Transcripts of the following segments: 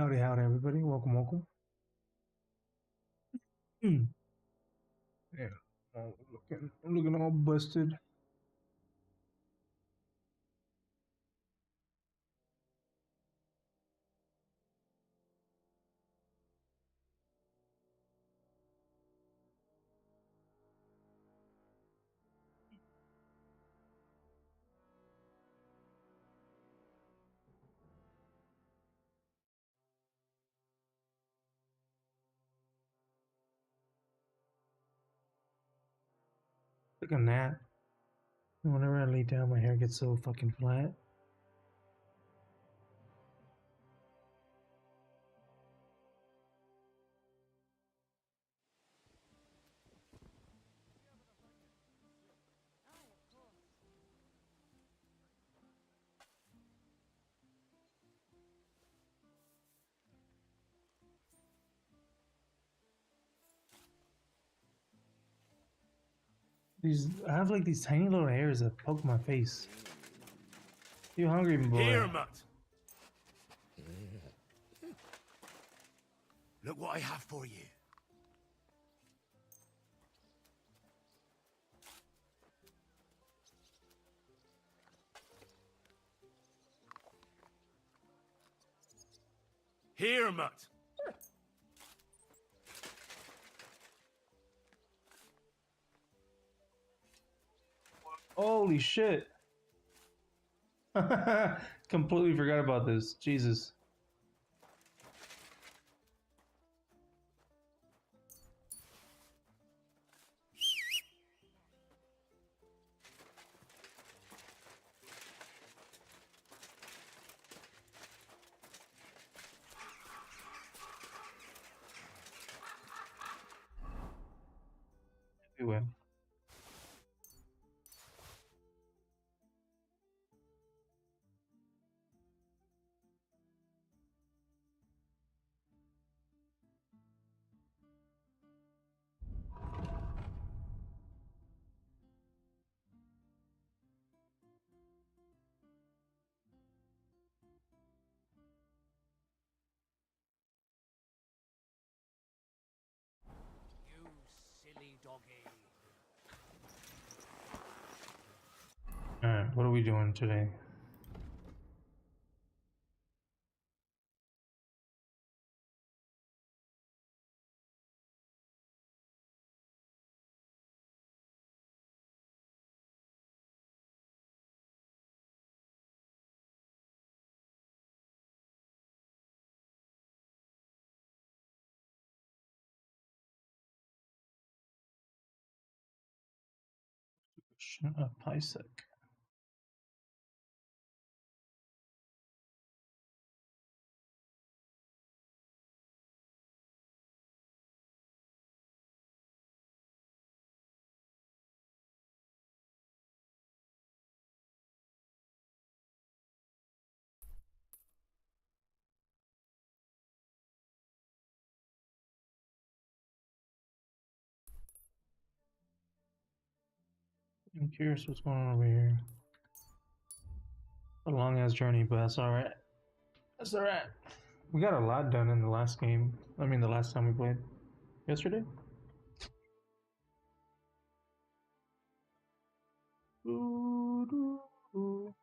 Howdy, howdy, everybody. Welcome, welcome. Hmm. Yeah, looking all busted. Like a gnat. Whenever I lay down, my hair gets so fucking flat. I have like these tiny little hairs that poke my face. You hungry, boy? Here, mutt. Look what I have for you. Here, mutt. Holy shit! Completely forgot about this. Jesus. Anyway. You silly doggy. Alright, what are we doing today? A Pisek. I'm curious what's going on over here. A long ass journey, but that's alright. That's alright. We got a lot done in the last game. I mean, the last time we played. Yesterday? Ooh, ooh, ooh.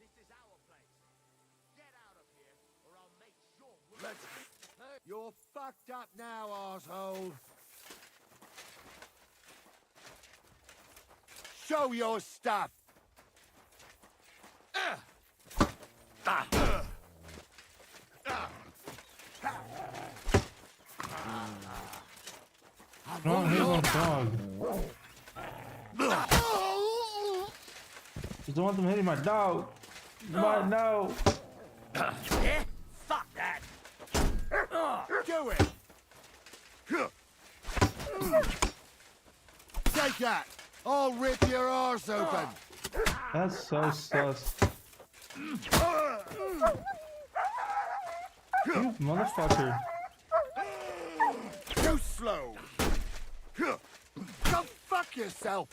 This is our place. Get out of here, or I'll make sure. You're fucked up now, arsehole. Show your stuff. No, he's on dog. Just don't want them hitting my dog. My no. Yeah? Fuck that. Do it. Take that. I'll rip your arse open. That's so sus. You motherfucker. Too slow. Go fuck yourself.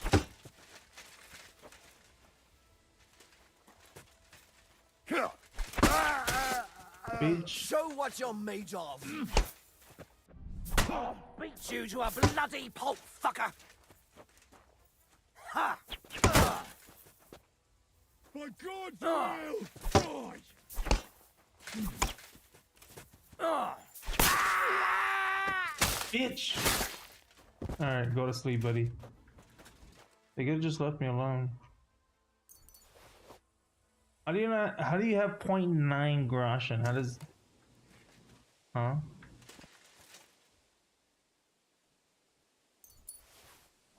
Bitch. Show what you're made of. I'll beat you to a bloody pulp, fucker. Ha! By God's will, die! Bitch. Alright, go to sleep, buddy. They could have just left me alone. How do you not? How do you have 0.9 groschen? How does? Huh?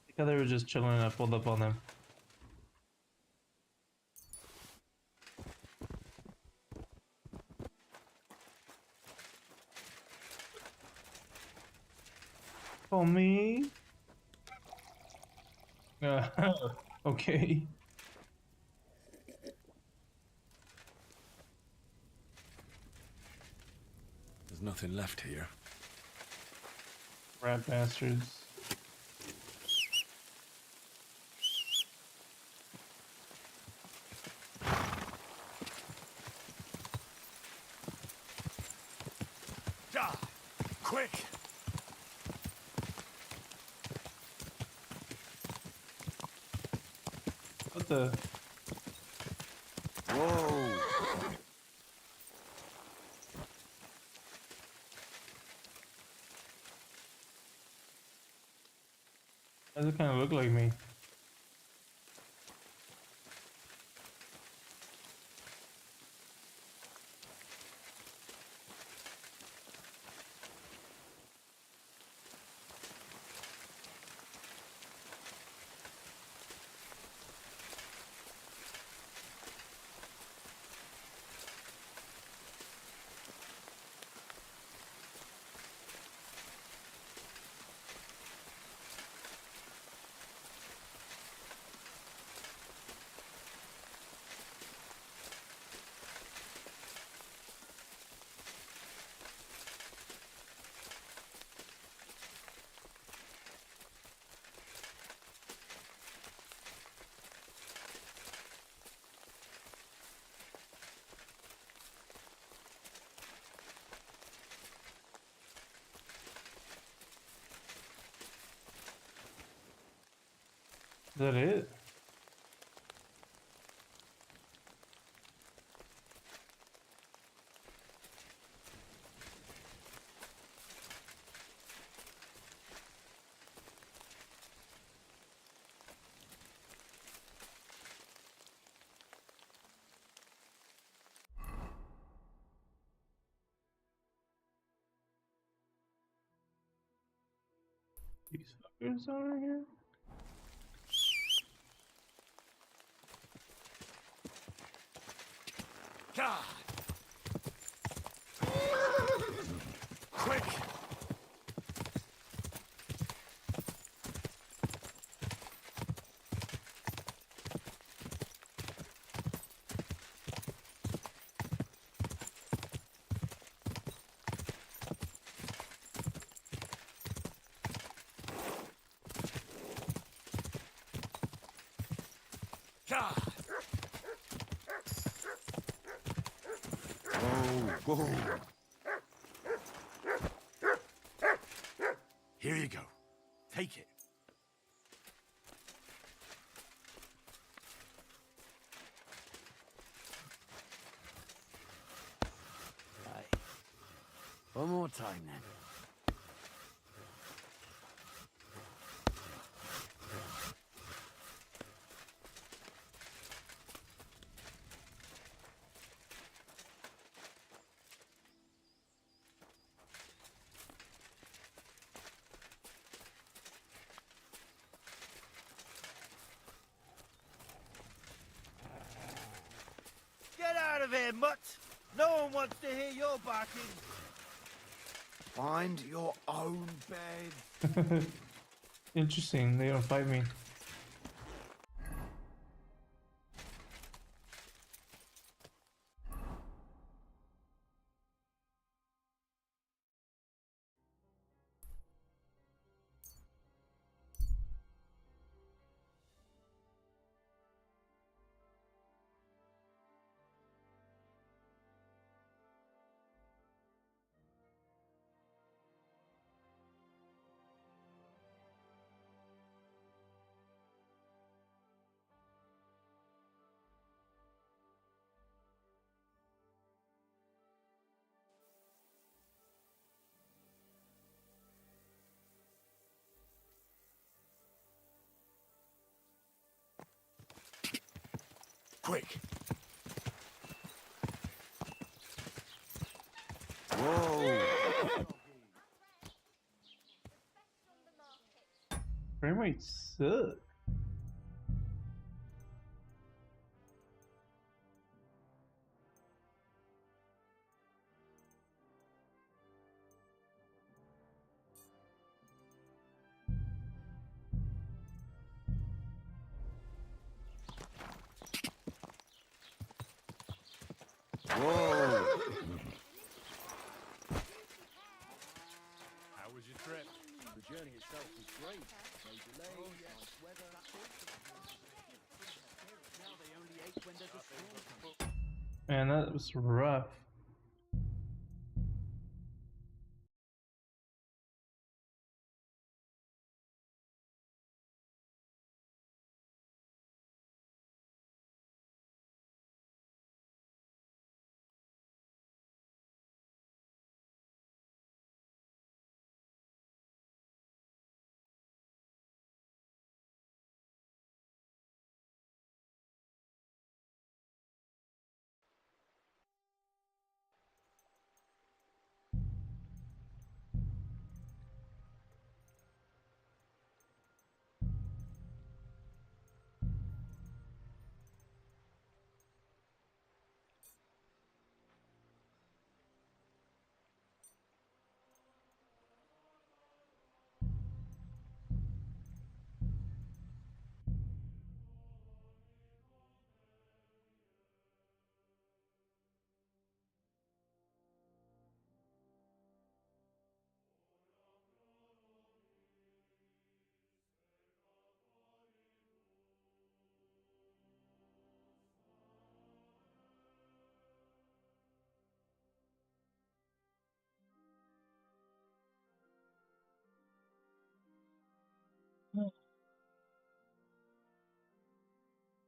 I thought they were just chilling and I pulled up on them. For me? Okay. There's nothing left here. Rat bastards. Quick! What the? Whoa! Does it kind of look like me? Is that it? These fuckers over here? God! Quick! God! Whoa! Here you go. Take it. Right. One more time then. of here, mutt! No one wants to hear your barking. Find your own bed. Interesting, they don't fight me. Quick. Whoa. Frame rate sucks. Whoa. How was your trip? The journey itself was great. No delays, nice weather. Now they only ate when there's a storm. Man, that was rough.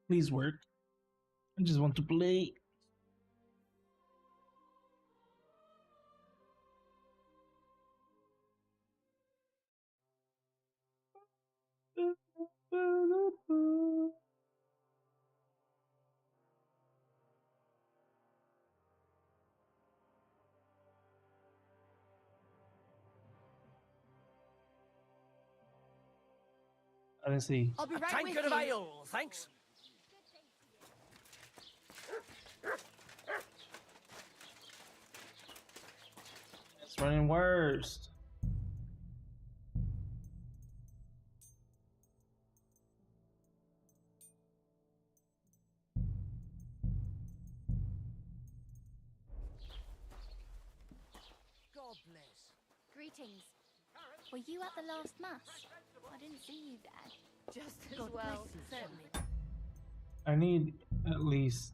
Please work. I just want to play. I didn't see. I'll be right with Tankard of you. ale, thanks. It's running worst. God bless. Greetings. Were you at the last mass? I didn't see you there. Just as God well, bless you, certainly. I need at least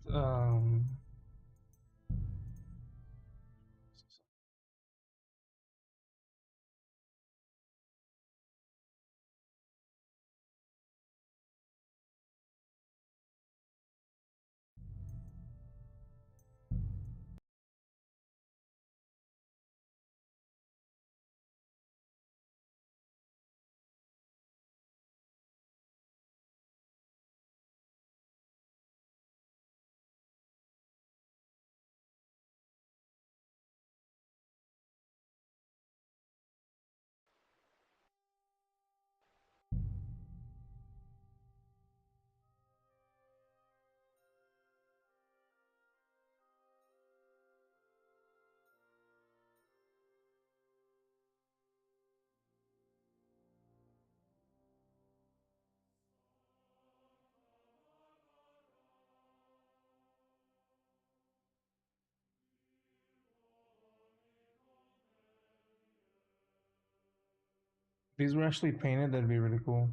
If these were actually painted, that'd be really cool.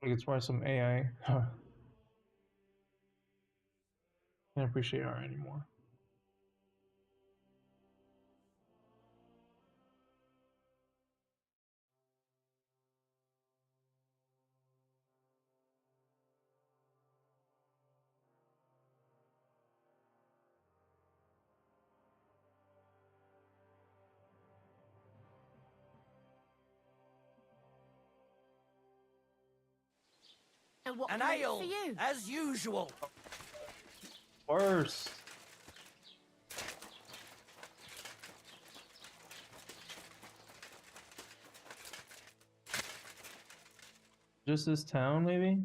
Like it's probably some AI. Can't appreciate art anymore. What An can I do ale, for you? as usual. Worse. Just this town, maybe?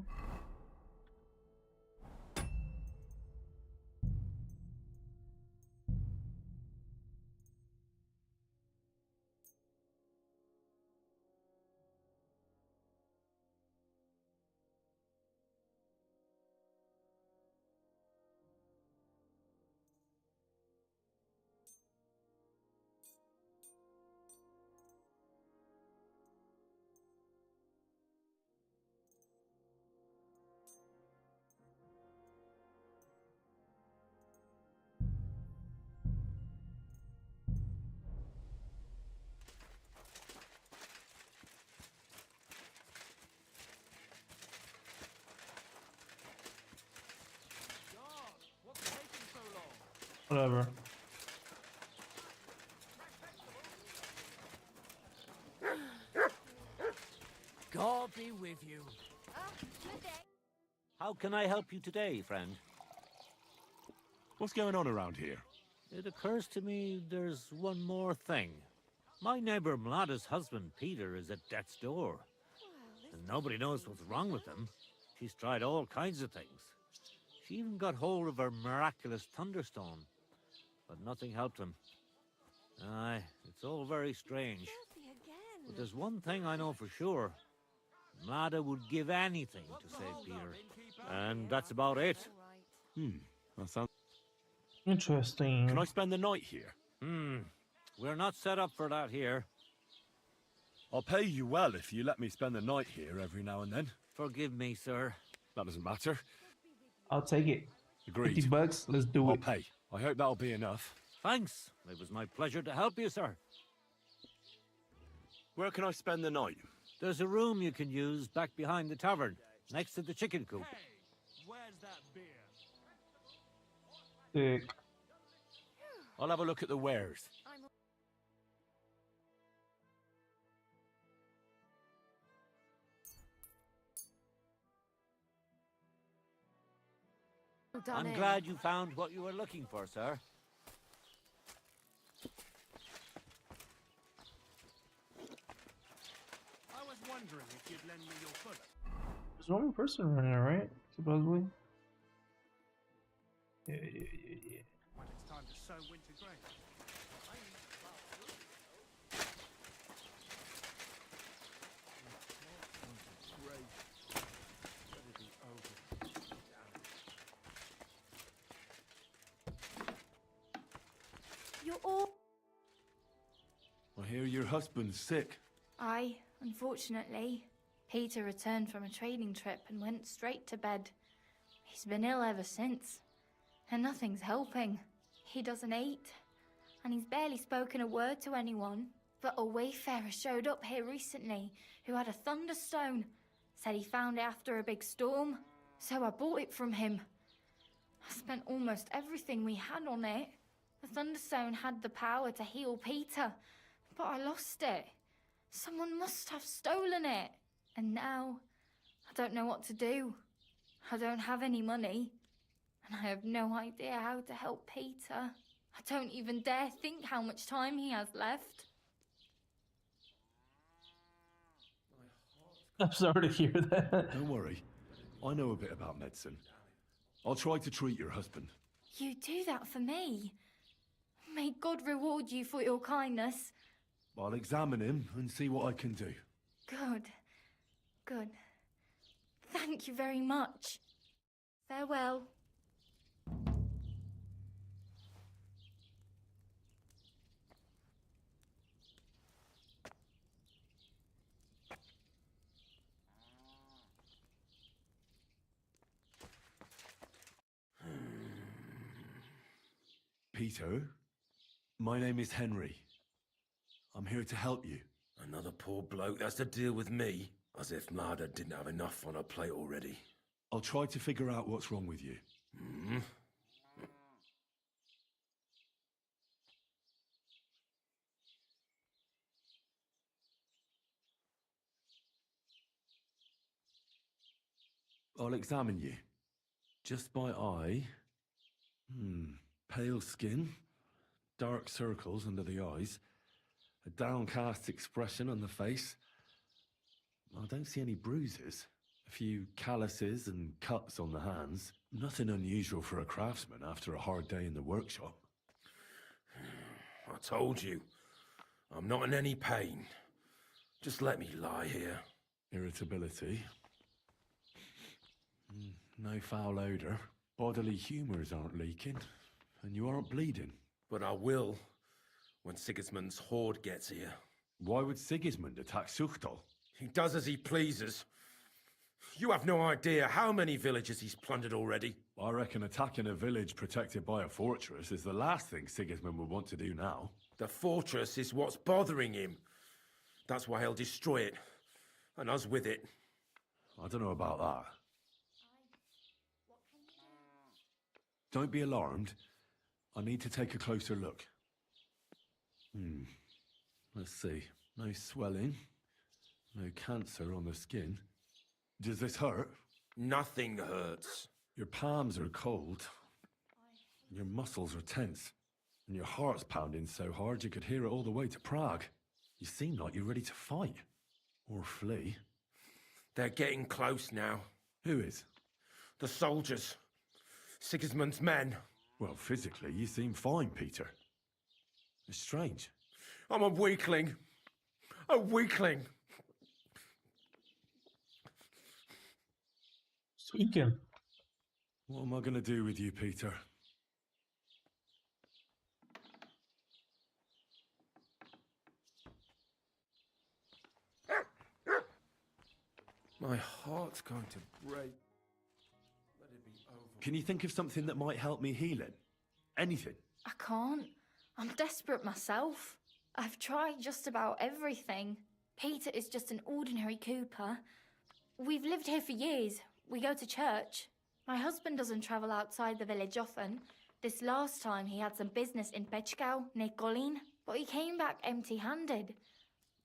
What's taking so long? Whatever. God be with you. Oh, good day. How can I help you today, friend? What's going on around here? It occurs to me there's one more thing. My neighbor Mlada's husband, Peter, is at death's door. And nobody knows what's wrong with him. She's tried all kinds of things. She even got hold of her miraculous thunderstone. But nothing helped him. Aye, it's all very strange. Filthy again. But there's one thing I know for sure. Mlada would give anything to save Peter. And that's about it. All right. That sounds... Interesting. Can I spend the night here? We're not set up for that here. I'll pay you well if you let me spend the night here every now and then. Forgive me, sir. That doesn't matter. I'll take it. Agreed. 50 bucks, let's do I'll it. pay. I hope that'll be enough. Thanks. It was my pleasure to help you, sir. Where can I spend the night? There's a room you can use back behind the tavern, next to the chicken coop. Where's that beer? Sick. I'll have a look at the wares. Well done, I'm eh? glad you found what you were looking for, sir. I was wondering if you'd lend me your bullet. There's one more person running it, right? Supposedly. Yeah. When it's time to sow winter grain. You're all... I hear your husband's sick. Aye, unfortunately. Peter returned from a trading trip and went straight to bed. He's been ill ever since, and nothing's helping. He doesn't eat, and he's barely spoken a word to anyone. But a wayfarer showed up here recently who had a thunderstone. Said he found it after a big storm, so I bought it from him. I spent almost everything we had on it. The thunderstone had the power to heal Peter, but I lost it. Someone must have stolen it. And now, I don't know what to do. I don't have any money. And I have no idea how to help Peter. I don't even dare think how much time he has left. I'm sorry to hear that. Don't worry. I know a bit about medicine. I'll try to treat your husband. You do that for me. May God reward you for your kindness. I'll examine him and see what I can do. Good. Good. Thank you very much. Farewell. Peter, my name is Henry. I'm here to help you. Another poor bloke that's to deal with me, as if Mlada didn't have enough on her plate already. I'll try to figure out what's wrong with you. Hmm? I'll examine you. Just by eye. Pale skin, dark circles under the eyes, a downcast expression on the face. I don't see any bruises. A few calluses and cuts on the hands. Nothing unusual for a craftsman after a hard day in the workshop. I told you, I'm not in any pain. Just let me lie here. Irritability. No foul odor. Bodily humours aren't leaking. And you aren't bleeding. But I will, when Sigismund's horde gets here. Why would Sigismund attack Suchtal? He does as he pleases. You have no idea how many villages he's plundered already. I reckon attacking a village protected by a fortress is the last thing Sigismund would want to do now. The fortress is what's bothering him. That's why he'll destroy it. And us with it. I don't know about that. Don't be alarmed. I need to take a closer look. Let's see. No swelling. No cancer on the skin. Does this hurt? Nothing hurts. Your palms are cold. Your muscles are tense. And your heart's pounding so hard you could hear it all the way to Prague. You seem like you're ready to fight. Or flee. They're getting close now. Who is? The soldiers. Sigismund's men. Well, physically, you seem fine, Peter. It's strange. I'm a weakling. A weakling. Speaking. What am I going to do with you, Peter? My heart's going to break. Let it be over. Can you think of something that might help me heal it? Anything? I can't. I'm desperate myself. I've tried just about everything. Peter is just an ordinary cooper. We've lived here for years. We go to church. My husband doesn't travel outside the village often. This last time he had some business in Pechgau, near Kolin, but he came back empty-handed.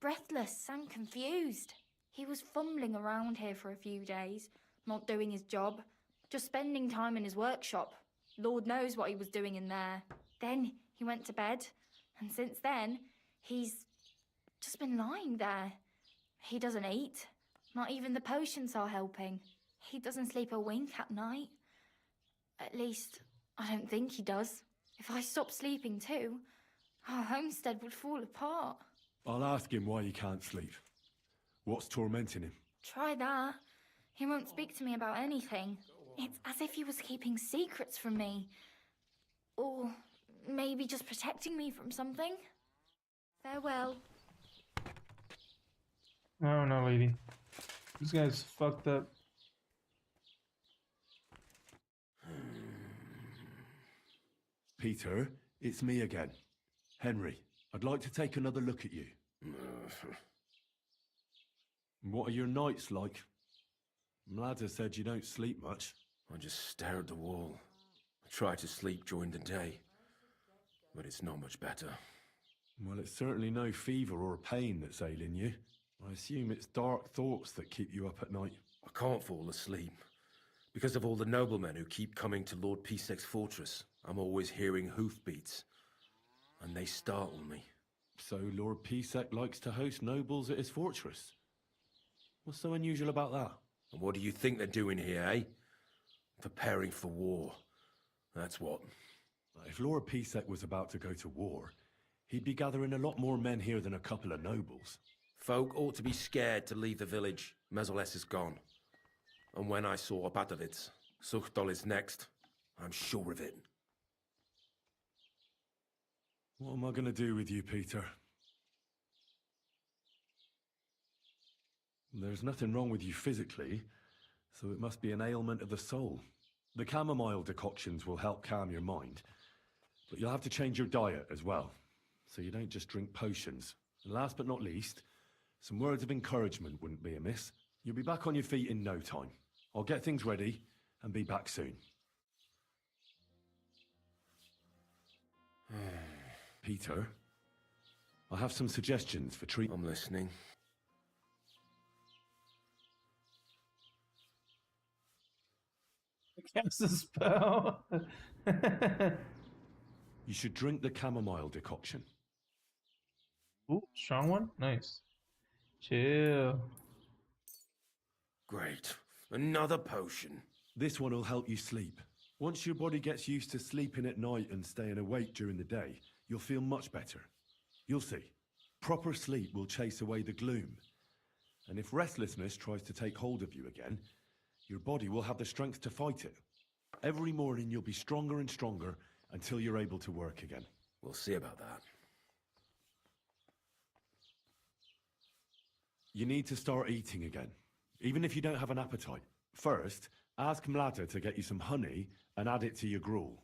Breathless and confused. He was fumbling around here for a few days, not doing his job, just spending time in his workshop. Lord knows what he was doing in there. Then he went to bed, and since then, he's just been lying there. He doesn't eat. Not even the potions are helping. He doesn't sleep a wink at night. At least, I don't think he does. If I stopped sleeping too, our homestead would fall apart. I'll ask him why he can't sleep. What's tormenting him? Try that. He won't speak to me about anything. It's as if he was keeping secrets from me. Or maybe just protecting me from something. Farewell. No, no, lady. This guy's fucked up. Peter, it's me again. Henry, I'd like to take another look at you. What are your nights like? Mlada said you don't sleep much. I just stare at the wall. I try to sleep during the day, but it's not much better. Well, it's certainly no fever or pain that's ailing you. I assume it's dark thoughts that keep you up at night. I can't fall asleep. Because of all the noblemen who keep coming to Lord Pisek's fortress, I'm always hearing hoofbeats. And they startle me. So Lord Pisek likes to host nobles at his fortress? What's so unusual about that? And what do you think they're doing here, eh? Preparing for war. That's what. If Lord Pisek was about to go to war, he'd be gathering a lot more men here than a couple of nobles. Folk ought to be scared to leave the village. Mezoles is gone. And when I saw Abatovitz, Suchtol is next. I'm sure of it. What am I going to do with you, Peter? There's nothing wrong with you physically, so it must be an ailment of the soul. The chamomile decoctions will help calm your mind. But you'll have to change your diet as well, so you don't just drink potions. And last but not least, some words of encouragement wouldn't be amiss. You'll be back on your feet in no time. I'll get things ready and be back soon. Peter, I have some suggestions for treatment. I'm listening. Cast a spell. You should drink the chamomile decoction. Ooh, strong one? Nice. Chill. Great. Another potion. This one will help you sleep. Once your body gets used to sleeping at night and staying awake during the day, you'll feel much better. You'll see. Proper sleep will chase away the gloom. And if restlessness tries to take hold of you again, your body will have the strength to fight it. Every morning you'll be stronger and stronger until you're able to work again. We'll see about that. You need to start eating again, even if you don't have an appetite. First, ask Mlada to get you some honey and add it to your gruel.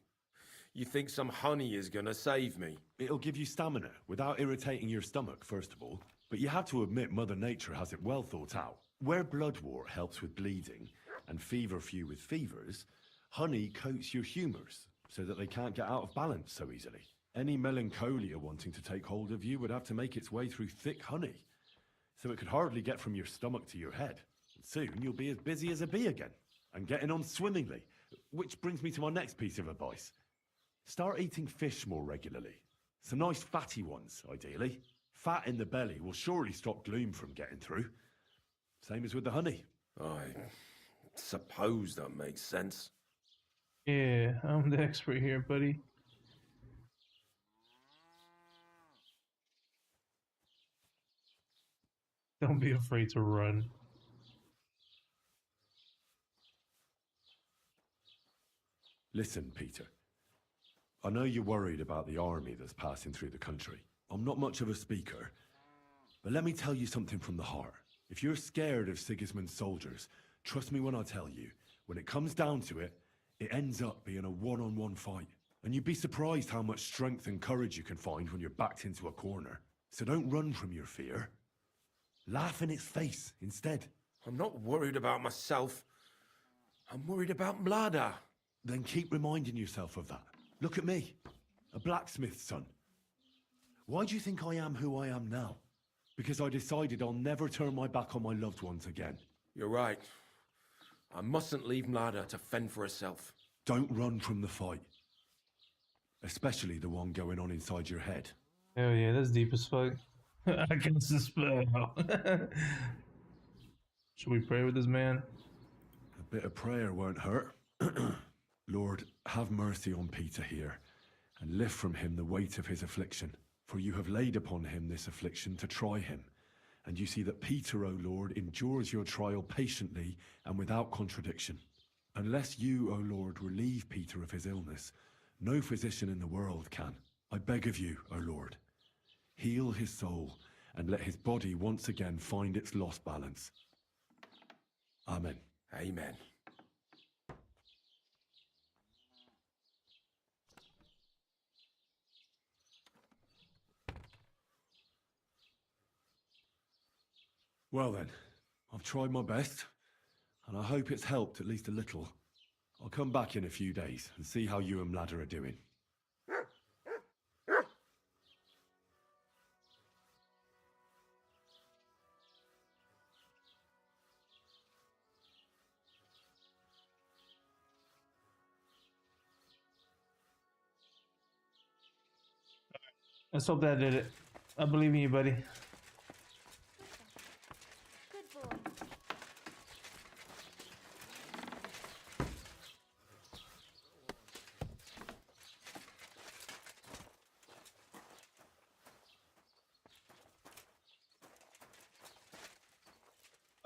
You think some honey is gonna save me? It'll give you stamina without irritating your stomach, first of all. But you have to admit Mother Nature has it well thought out. Where bloodwort helps with bleeding and feverfew with fevers, honey coats your humours so that they can't get out of balance so easily. Any melancholia wanting to take hold of you would have to make its way through thick honey, so it could hardly get from your stomach to your head. And soon you'll be as busy as a bee again, and getting on swimmingly. Which brings me to my next piece of advice. Start eating fish more regularly. Some nice fatty ones, ideally. Fat in the belly will surely stop gloom from getting through. Same as with the honey. I suppose that makes sense. Yeah, I'm the expert here, buddy. Don't be afraid to run. Listen, Peter. I know you're worried about the army that's passing through the country. I'm not much of a speaker, but let me tell you something from the heart. If you're scared of Sigismund's soldiers, trust me when I tell you, when it comes down to it, it ends up being a one-on-one fight. And you'd be surprised how much strength and courage you can find when you're backed into a corner. So don't run from your fear. Laugh in its face instead. I'm not worried about myself. I'm worried about Mlada. Then keep reminding yourself of that. Look at me, a blacksmith's son. Why do you think I am who I am now? Because I decided I'll never turn my back on my loved ones again. You're right. I mustn't leave Mlada to fend for herself. Don't run from the fight. Especially the one going on inside your head. Hell yeah, that's deep as fuck. I can spell. Should we pray with this man? A bit of prayer won't hurt. Lord, have mercy on Peter here, and lift from him the weight of his affliction. For you have laid upon him this affliction to try him. And you see that Peter, O Lord, endures your trial patiently and without contradiction. Unless you, O Lord, relieve Peter of his illness, no physician in the world can. I beg of you, O Lord, heal his soul and let his body once again find its lost balance. Amen. Amen. Well then, I've tried my best, and I hope it's helped at least a little. I'll come back in a few days and see how you and Mlada are doing. Let's hope that did it. I believe in you, buddy. Good boy.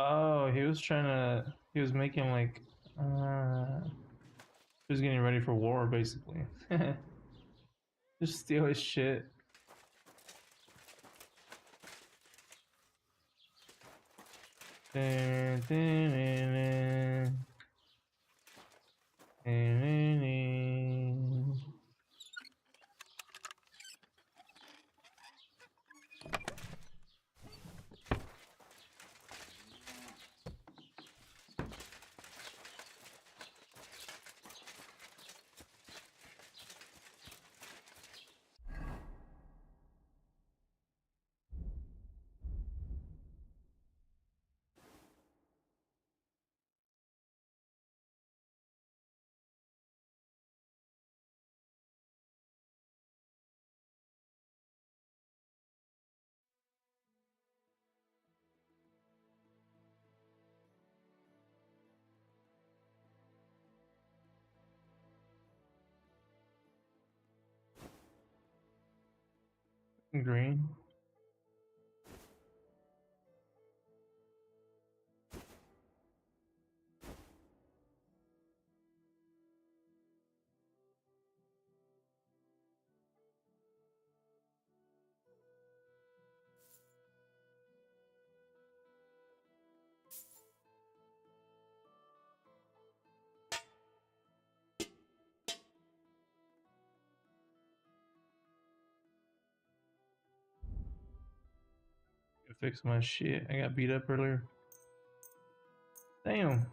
Oh, he was making like, he was getting ready for war, basically. Just steal his shit. Dun, dun, dun, dun. Dun, dun, dun. Green. Fix my shit. I got beat up earlier. Damn.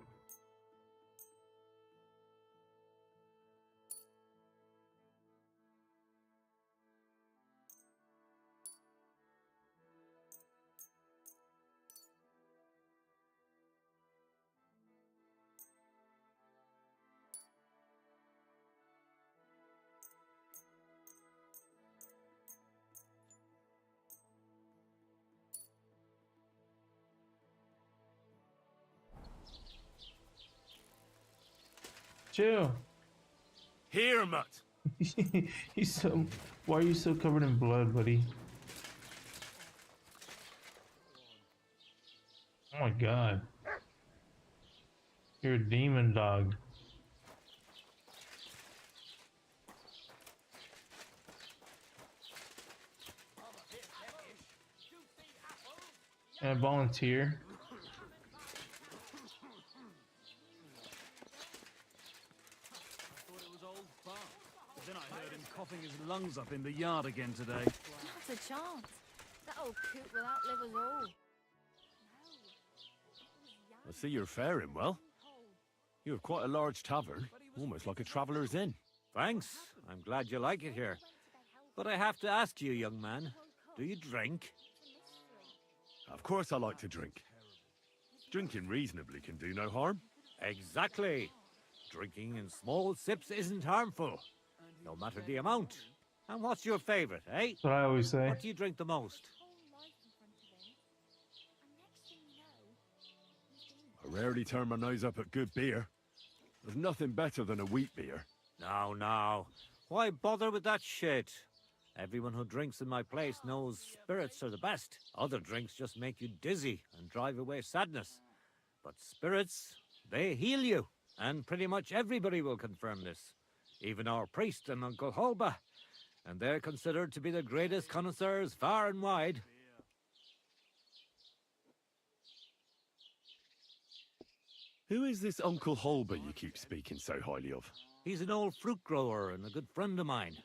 Chill. Here, Mutt. He's so. Why are you so covered in blood, buddy? Oh my god. You're a demon dog. And a volunteer. Then I heard him coughing his lungs up in the yard again today. Not a chance. That old coot will outlive us all. I see you're faring well. You have quite a large tavern, almost like a traveller's inn. Thanks. I'm glad you like it here. But I have to ask you, young man, do you drink? Of course I like to drink. Drinking reasonably can do no harm. Exactly. Drinking in small sips isn't harmful, no matter the amount. And what's your favorite, eh? That's what I always say. What do you drink the most? I rarely turn my nose up at good beer. There's nothing better than a wheat beer. Now. Why bother with that shit? Everyone who drinks in my place knows spirits are the best. Other drinks just make you dizzy and drive away sadness. But spirits, they heal you. And pretty much everybody will confirm this. Even our priest and Uncle Holba. And they're considered to be the greatest connoisseurs far and wide. Who is this Uncle Holber you keep speaking so highly of? He's an old fruit grower and a good friend of mine.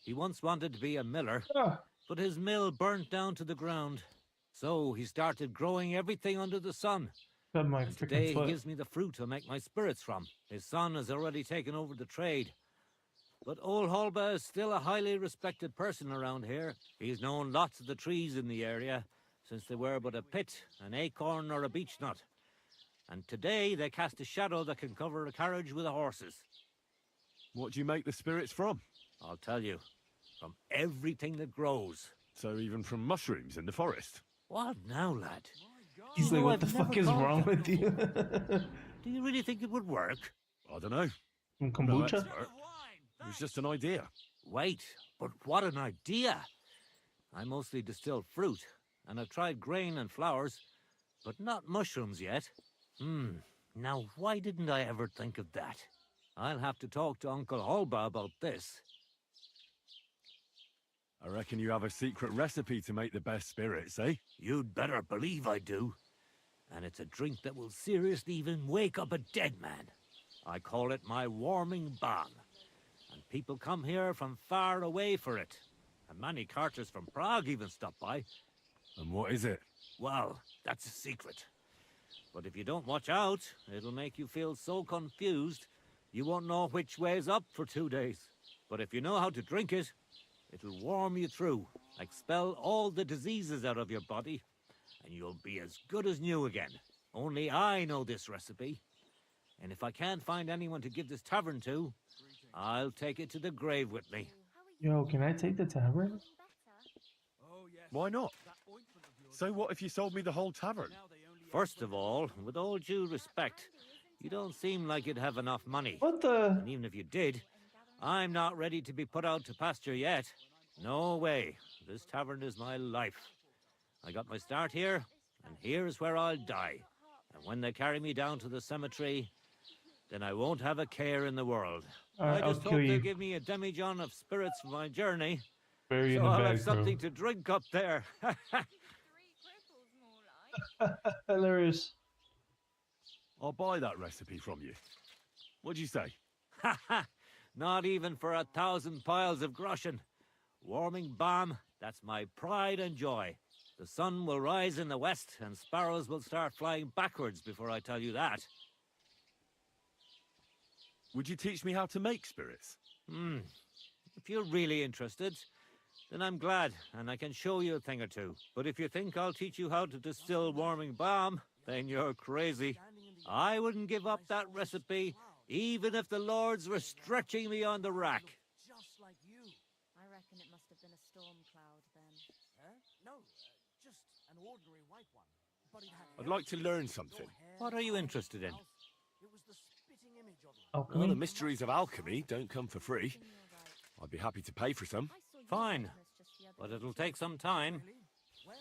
He once wanted to be a miller, Ah, but his mill burnt down to the ground. So he started growing everything under the sun. got my And freaking today he foot. gives me the fruit to make my spirits from. His son has already taken over the trade. But old Holba is still a highly respected person around here. He's known lots of the trees in the area, since they were but a pit, an acorn or a beech nut. And today they cast a shadow that can cover a carriage with the horses. What do you make the spirits from? I'll tell you, from everything that grows. So even from mushrooms in the forest? What now, lad? He's You like, know, what I've the fuck never is thought wrong that with you? Do you really think it would work? I don't know. Some I'm no kombucha? expert. It was just an idea. Wait, but what an idea! I mostly distill fruit, and I've tried grain and flowers, but not mushrooms yet. Now why didn't I ever think of that? I'll have to talk to Uncle Holba about this. I reckon you have a secret recipe to make the best spirits, eh? You'd better believe I do. And it's a drink that will seriously even wake up a dead man. I call it my warming balm. And people come here from far away for it. And many carters from Prague even stop by. And what is it? Well, that's a secret. But if you don't watch out, it'll make you feel so confused, you won't know which way's up for 2 days. But if you know how to drink it, it'll warm you through, expel all the diseases out of your body, and you'll be as good as new again. Only I know this recipe. And if I can't find anyone to give this tavern to, I'll take it to the grave with me. Yo, can I take the tavern? Why not? So what if you sold me the whole tavern? First of all, with all due respect, you don't seem like you'd have enough money. What the? And even if you did, I'm not ready to be put out to pasture yet. No way. This tavern is my life. I got my start here, and here is where I'll die. And when they carry me down to the cemetery, then I won't have a care in the world. Alright, I I'll just kill hope you. they give me a demijohn of spirits for my journey, Bury you so in a I'll have bag, bro. something to drink up there. Hilarious. I'll buy that recipe from you. What'd you say? Not even for 1,000 piles of groschen. Warming balm, that's my pride and joy. The sun will rise in the west, and sparrows will start flying backwards before I tell you that. Would you teach me how to make spirits? If you're really interested, then I'm glad, and I can show you a thing or two. But if you think I'll teach you how to distill warming balm, then you're crazy. I wouldn't give up that recipe, even if the lords were stretching me on the rack. Just like you. I reckon it must have been a storm cloud then. Huh? No, just an ordinary white one. But it had I'd like to learn something. What are you interested in? It was the spitting image of it. Alchemy? Well, the mysteries of alchemy don't come for free. I'd be happy to pay for some. I saw you Fine, on this just the other but day. it'll take some time. Really? Where?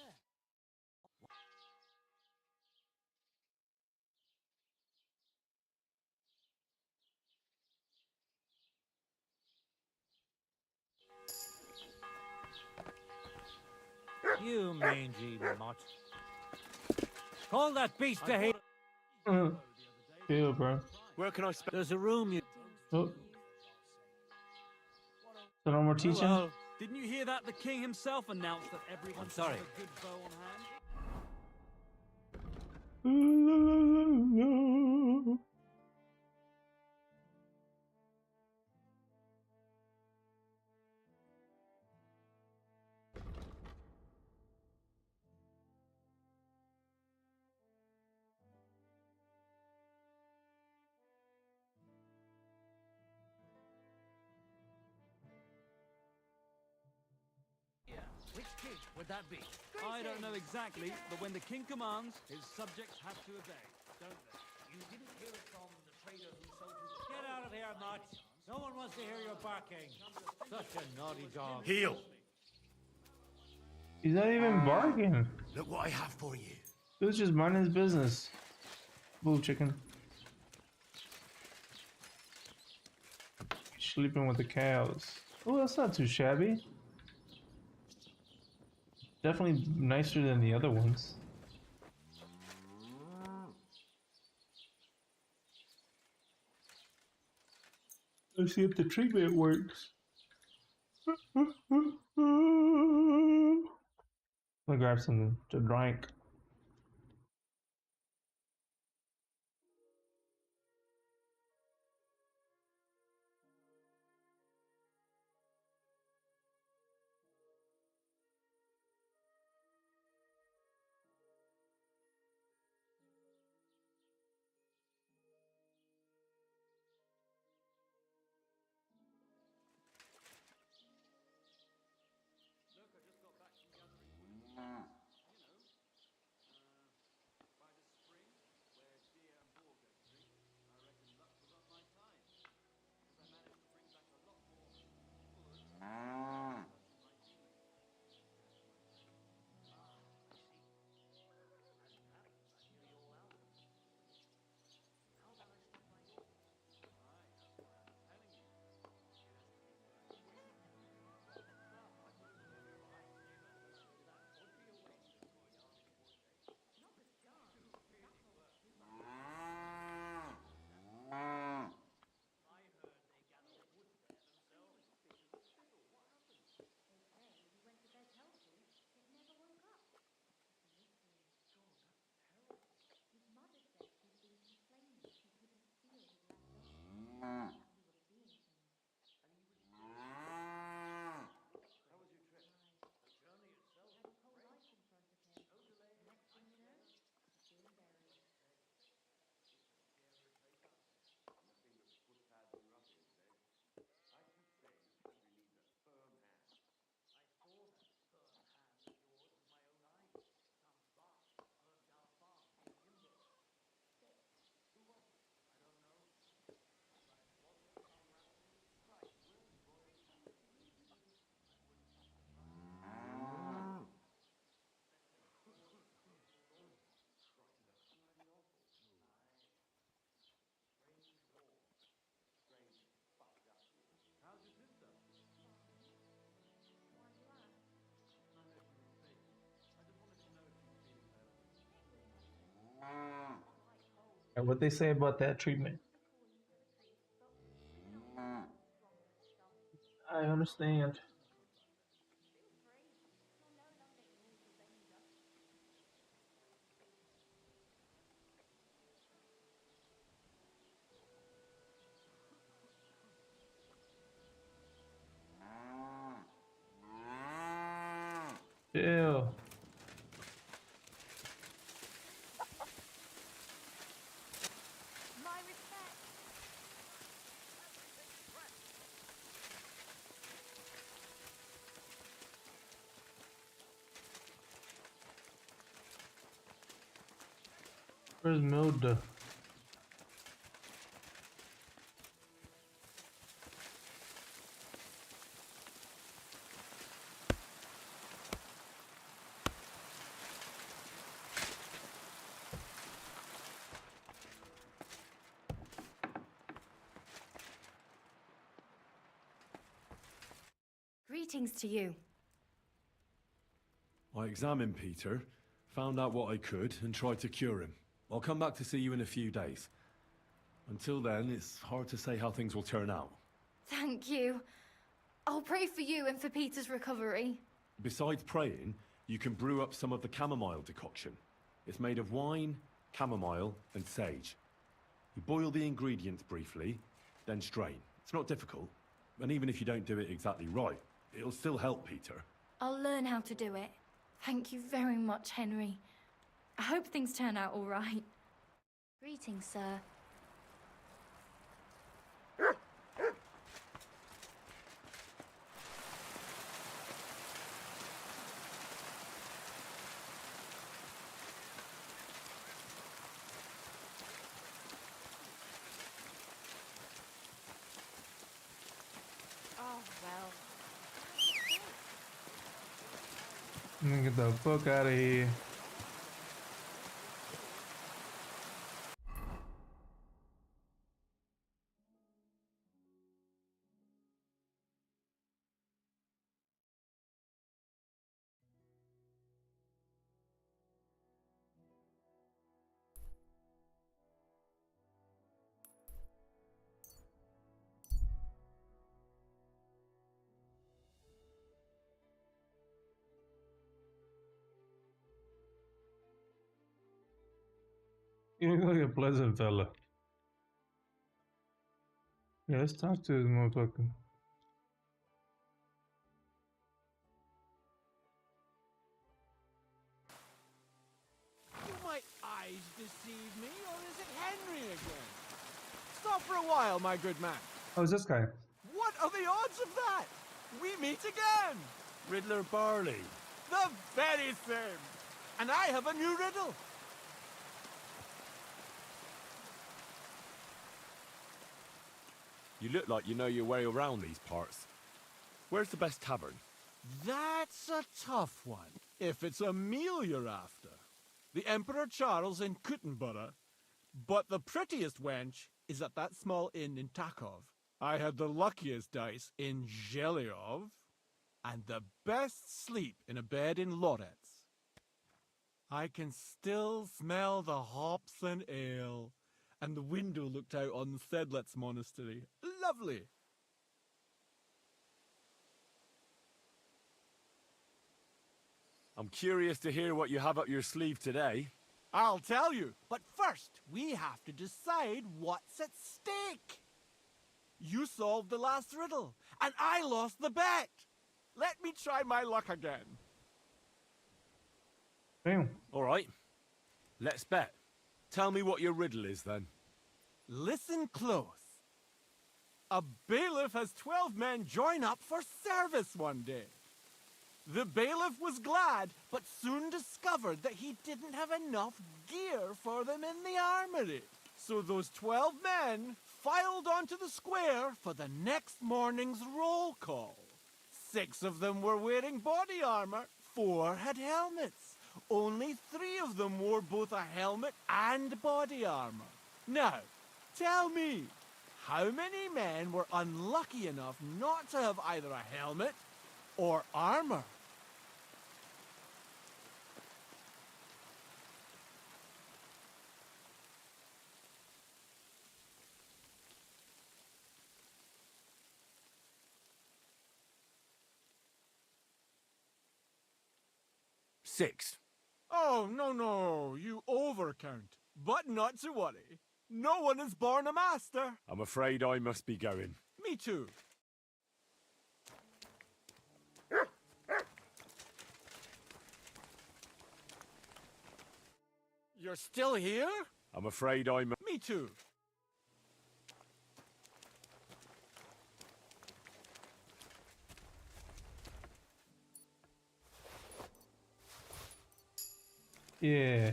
You mangy mutt. Call that beast to hate. Chill, bro. Where can I spend? There's a room you... Oh. So no more teaching? Well, Didn't you hear that? The king himself announced that everyone I'm should sorry. have a good bow on hand. Which king would that be? I don't know exactly, but when the king commands, his subjects have to obey, don't they? You didn't hear it from the trader who sold you the... get out of here, mutt. No one wants to hear your barking. Such a naughty dog. Heel! He's not even barking. Look what I have for you. He was just minding his business. Blue chicken. Sleeping with the cows. Oh, that's not too shabby. Definitely nicer than the other ones. Let's see if the treatment works. I'm gonna grab something to drink. And what they say about that treatment. I understand. Chill. My respect. Where's Milda? Greetings to you. I examined Peter, found out what I could, and tried to cure him. I'll come back to see you in a few days. Until then, it's hard to say how things will turn out. Thank you. I'll pray for you and for Peter's recovery. Besides praying, you can brew up some of the chamomile decoction. It's made of wine, chamomile, and sage. You boil the ingredients briefly, then strain. It's not difficult, and even if you don't do it exactly right, it'll still help Peter. I'll learn how to do it. Thank you very much, Henry. I hope things turn out all right. Greetings, sir. Oh, well. I'm gonna get the fuck out of here. You look like a pleasant fella. Yeah, let's talk to this motherfucker. Do my eyes deceive me, or is it Henry again? Stop for a while, my good man. Oh, it's this guy. What are the odds of that? We meet again! Riddler Barley. The very same! And I have a new riddle. You look like you know your way around these parts. Where's the best tavern? That's a tough one. If it's a meal you're after. The Emperor Charles in Kuttenborough. But the prettiest wench is at that small inn in Takov. I had the luckiest dice in Zhelyov. And the best sleep in a bed in Lorets. I can still smell the hops and ale. And the window looked out on Sedlets Monastery. Lovely. I'm curious to hear what you have up your sleeve today. I'll tell you, but first we have to decide what's at stake. You solved the last riddle, and I lost the bet. Let me try my luck again. Damn. All right, let's bet. Tell me what your riddle is, then. Listen close. A bailiff has 12 men join up for service one day. The bailiff was glad, but soon discovered that he didn't have enough gear for them in the armory. So those 12 men filed onto the square for the next morning's roll call. 6 of them were wearing body armor, 4 had helmets. Only 3 of them wore both a helmet and body armor. Now, tell me, how many men were unlucky enough not to have either a helmet or armor? 6. Oh, no, you overcount. But not to worry. No one is born a master. I'm afraid I must be going. Me too. You're still here? I'm afraid I'm... Me too. Yeah.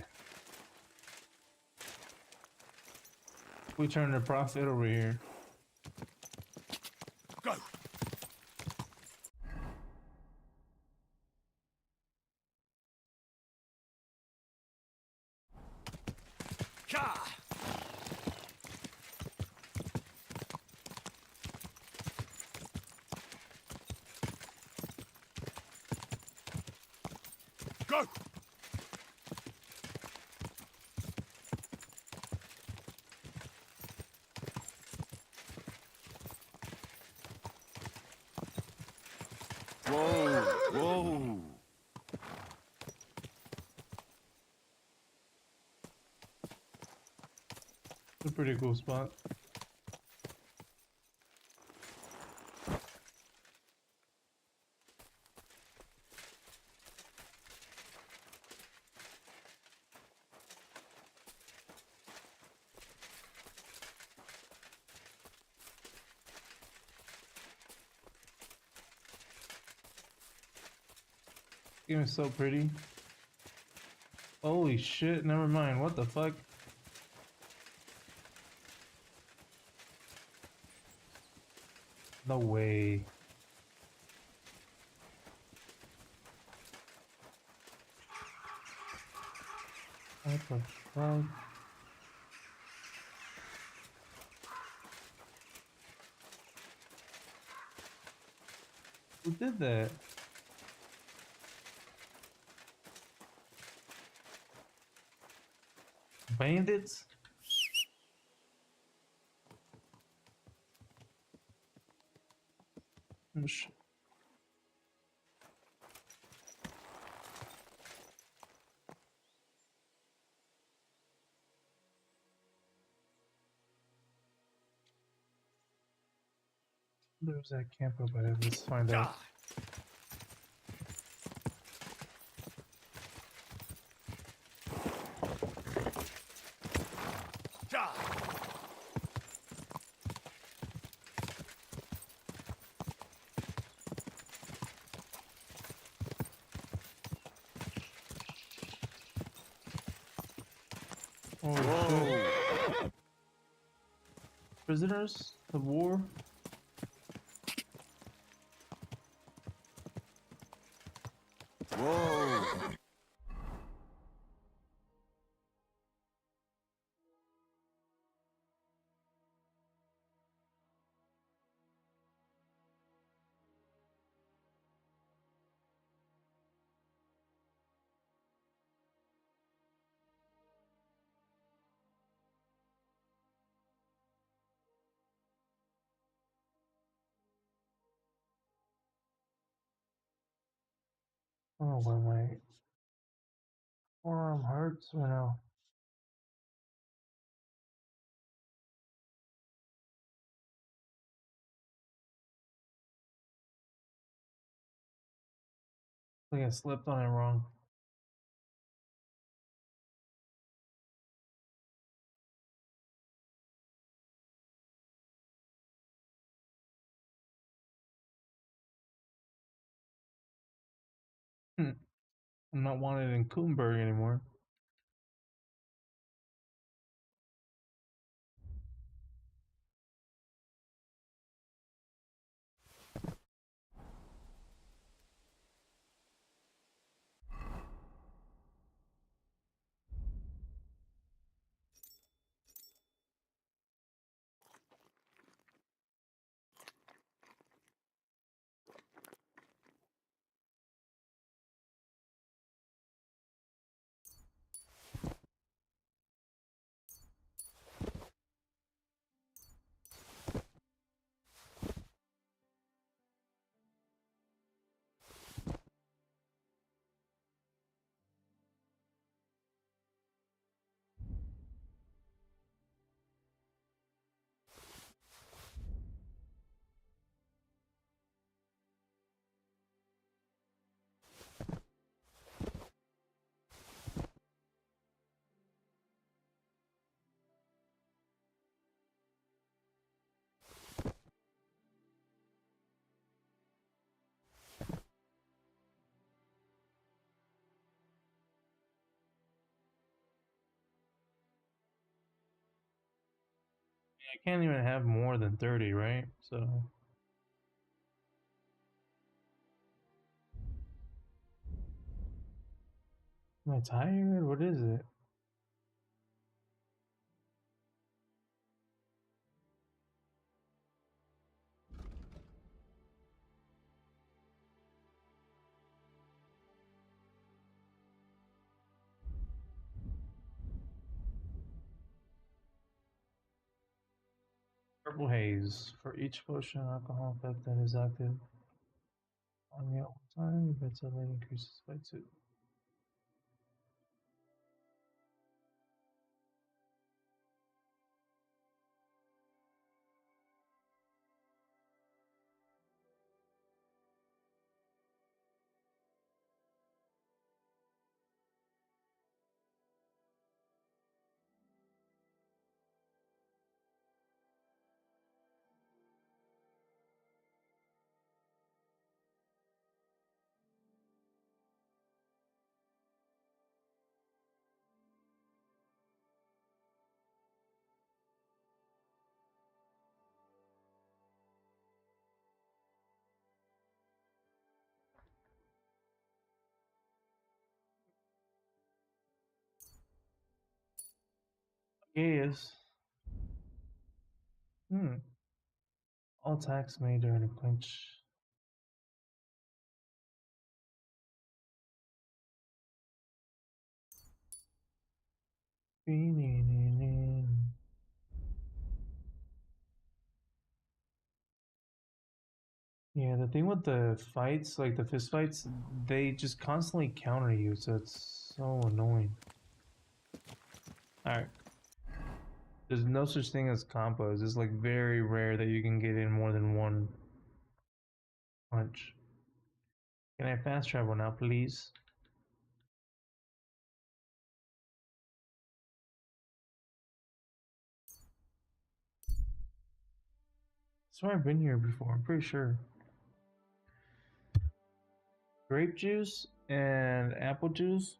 We turn the profit over here. Go! Ka! Go! Whoa! Whoa! It's a pretty cool spot. Game is so pretty. Holy shit, never mind. What the fuck? No way. What the fuck? Who did that? Bandits? Oh, shit. There's that camp over there. Let's find out. Oh, shit. Prisoners of war? Whoa! Oh, where my forearm hurts or no? I think I slipped on it wrong. I'm not wanted in Koonberg anymore. I can't even have more than 30, right? So. Am I tired? What is it? Purple haze. For each potion alcohol effect that is active on the all time, the vitality increases by 2. Yes. All attacks made during a clinch. Yeah, the thing with the fights, like the fist fights, they just constantly counter you, so it's so annoying. Alright. There's no such thing as combos. It's like very rare that you can get in more than one punch. Can I fast travel now, please? So I've been here before, I'm pretty sure. Grape juice and apple juice.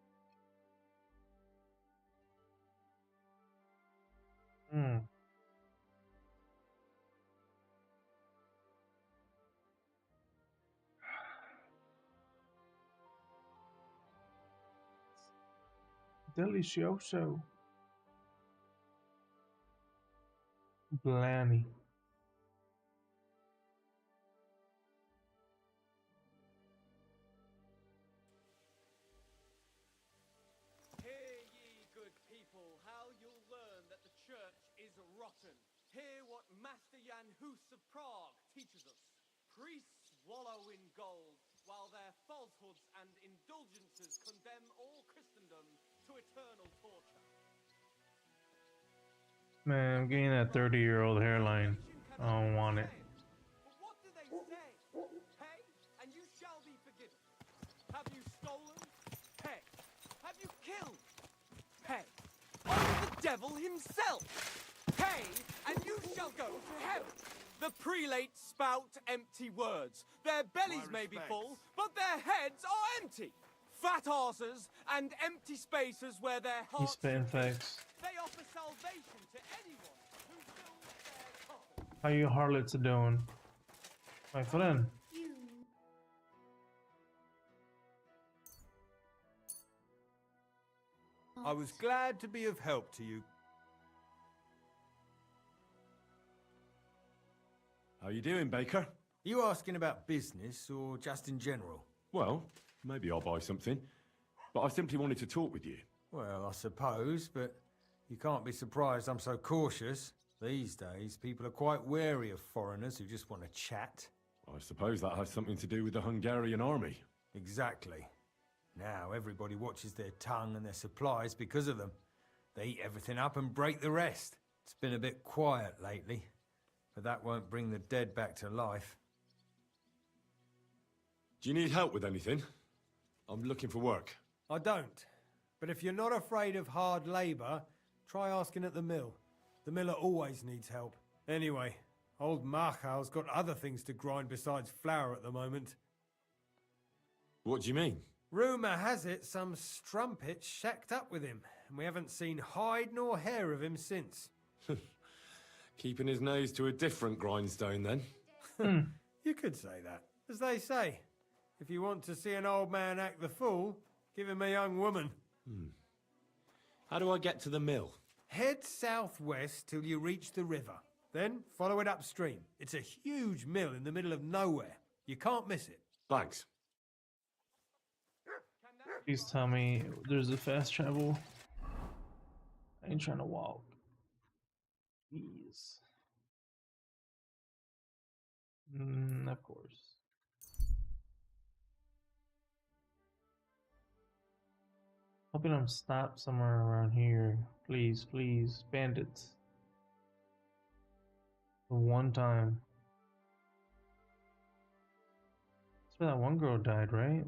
Delicioso. Blammy. Hear ye, good people, how you'll learn that the church is rotten. Hear what Master Jan Hus of Prague teaches us. Priests wallow in gold, while their falsehoods and indulgences condemn all Christendom to eternal torture. Man, I'm getting that 30-year-old hairline. I don't want it. But what do they say? Pay, and you shall be forgiven. Have you stolen? Pay. Have you killed? Pay. Oh, the devil himself! Pay, and you shall go to heaven. The prelates spout empty words. Their bellies may be full, but their heads are empty. Fat arses and empty spaces where their He's hearts spitting should be. facts. They offer salvation to anyone who fills their coffin. How you harlots doing? My friend. I was glad to be of help to you. How you doing, Baker? You asking about business or just in general? Well, maybe I'll buy something. But I simply wanted to talk with you. Well, I suppose, but you can't be surprised I'm so cautious. These days, people are quite wary of foreigners who just want to chat. I suppose that has something to do with the Hungarian army. Exactly. Now everybody watches their tongue and their supplies because of them. They eat everything up and break the rest. It's been a bit quiet lately, but that won't bring the dead back to life. Do you need help with anything? I'm looking for work. I don't. But if you're not afraid of hard labour, try asking at the mill. The miller always needs help. Anyway, old Marchal's got other things to grind besides flour at the moment. What do you mean? Rumour has it some strumpet shacked up with him, and we haven't seen hide nor hair of him since. Keeping his nose to a different grindstone, then. You could say that. As they say, if you want to see an old man act the fool, give him a young woman. How do I get to the mill? Head southwest till you reach the river. Then follow it upstream. It's a huge mill in the middle of nowhere. You can't miss it. Thanks. Please tell me there's a fast travel. I ain't trying to walk. Please. Of course. Hoping I'm stopped somewhere around here. Please, please, bandits. The one time. That's where that one girl died, right?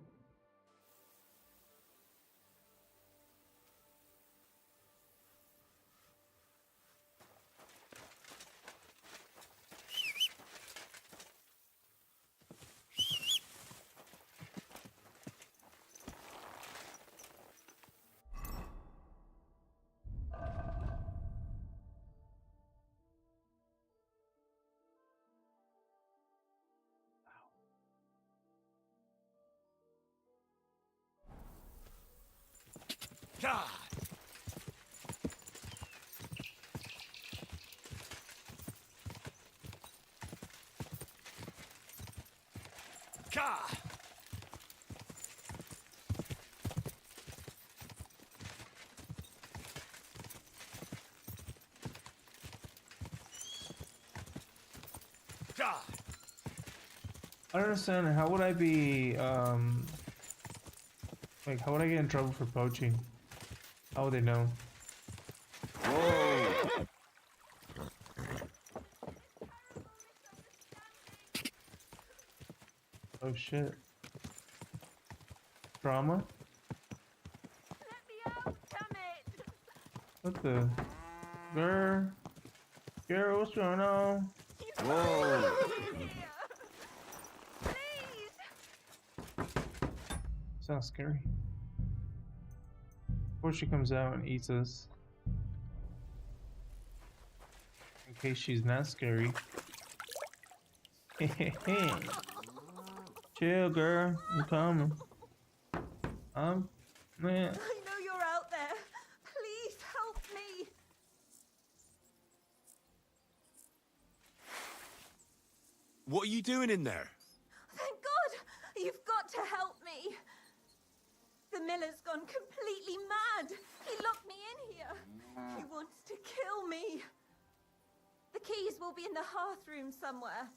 God! God! God! I don't understand. How would I be, like, how would I get in trouble for poaching? How would they know? Whoa! Oh shit. Drama? Let me out, damn it! What the? Girl, what's going on? Whoa! Please! Sounds scary. Before she comes out and eats us. In case she's not scary. Chill, girl. I'm coming. Man. I know you're out there. Please help me. What are you doing in there? Thank God! You've got to help me. The miller's gone completely mad. He locked me in here. He wants to kill me. The keys will be in the hearth room somewhere.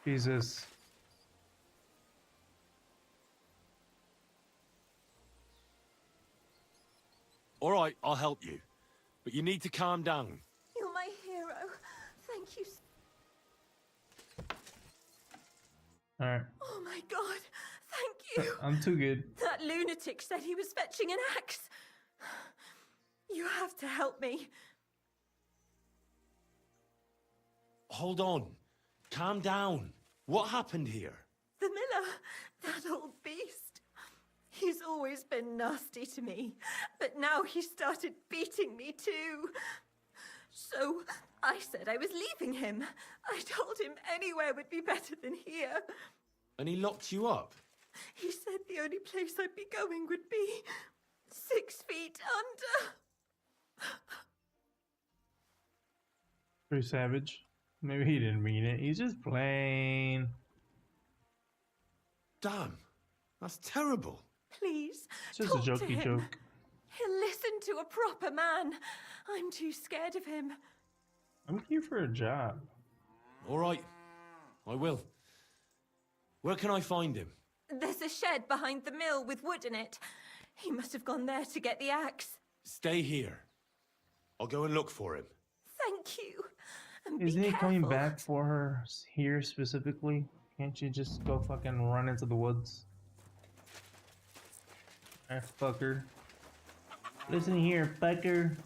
Jesus. All right, I'll help you. But you need to calm down. You're my hero. Thank you. Alright. Oh my God. Thank you. I'm too good. That lunatic said he was fetching an axe. You have to help me. Hold on. Calm down. What happened here? The miller, that old beast. He's always been nasty to me, but now he started beating me too. So I said I was leaving him. I told him anywhere would be better than here. And he locked you up? He said the only place I'd be going would be 6 feet under. Pretty savage. Maybe he didn't mean it. He's just playing. Damn. That's terrible. Please, It's just a talk to jokey him. joke. He'll listen to a proper man. I'm too scared of him. I'm here for a job. All right. I will. Where can I find him? There's a shed behind the mill with wood in it. He must have gone there to get the axe. Stay here. I'll go and look for him. Thank you. And Isn't be he coming careful. back for her here specifically? Can't you just go fucking run into the woods? Ah, fucker. Listen here, fucker.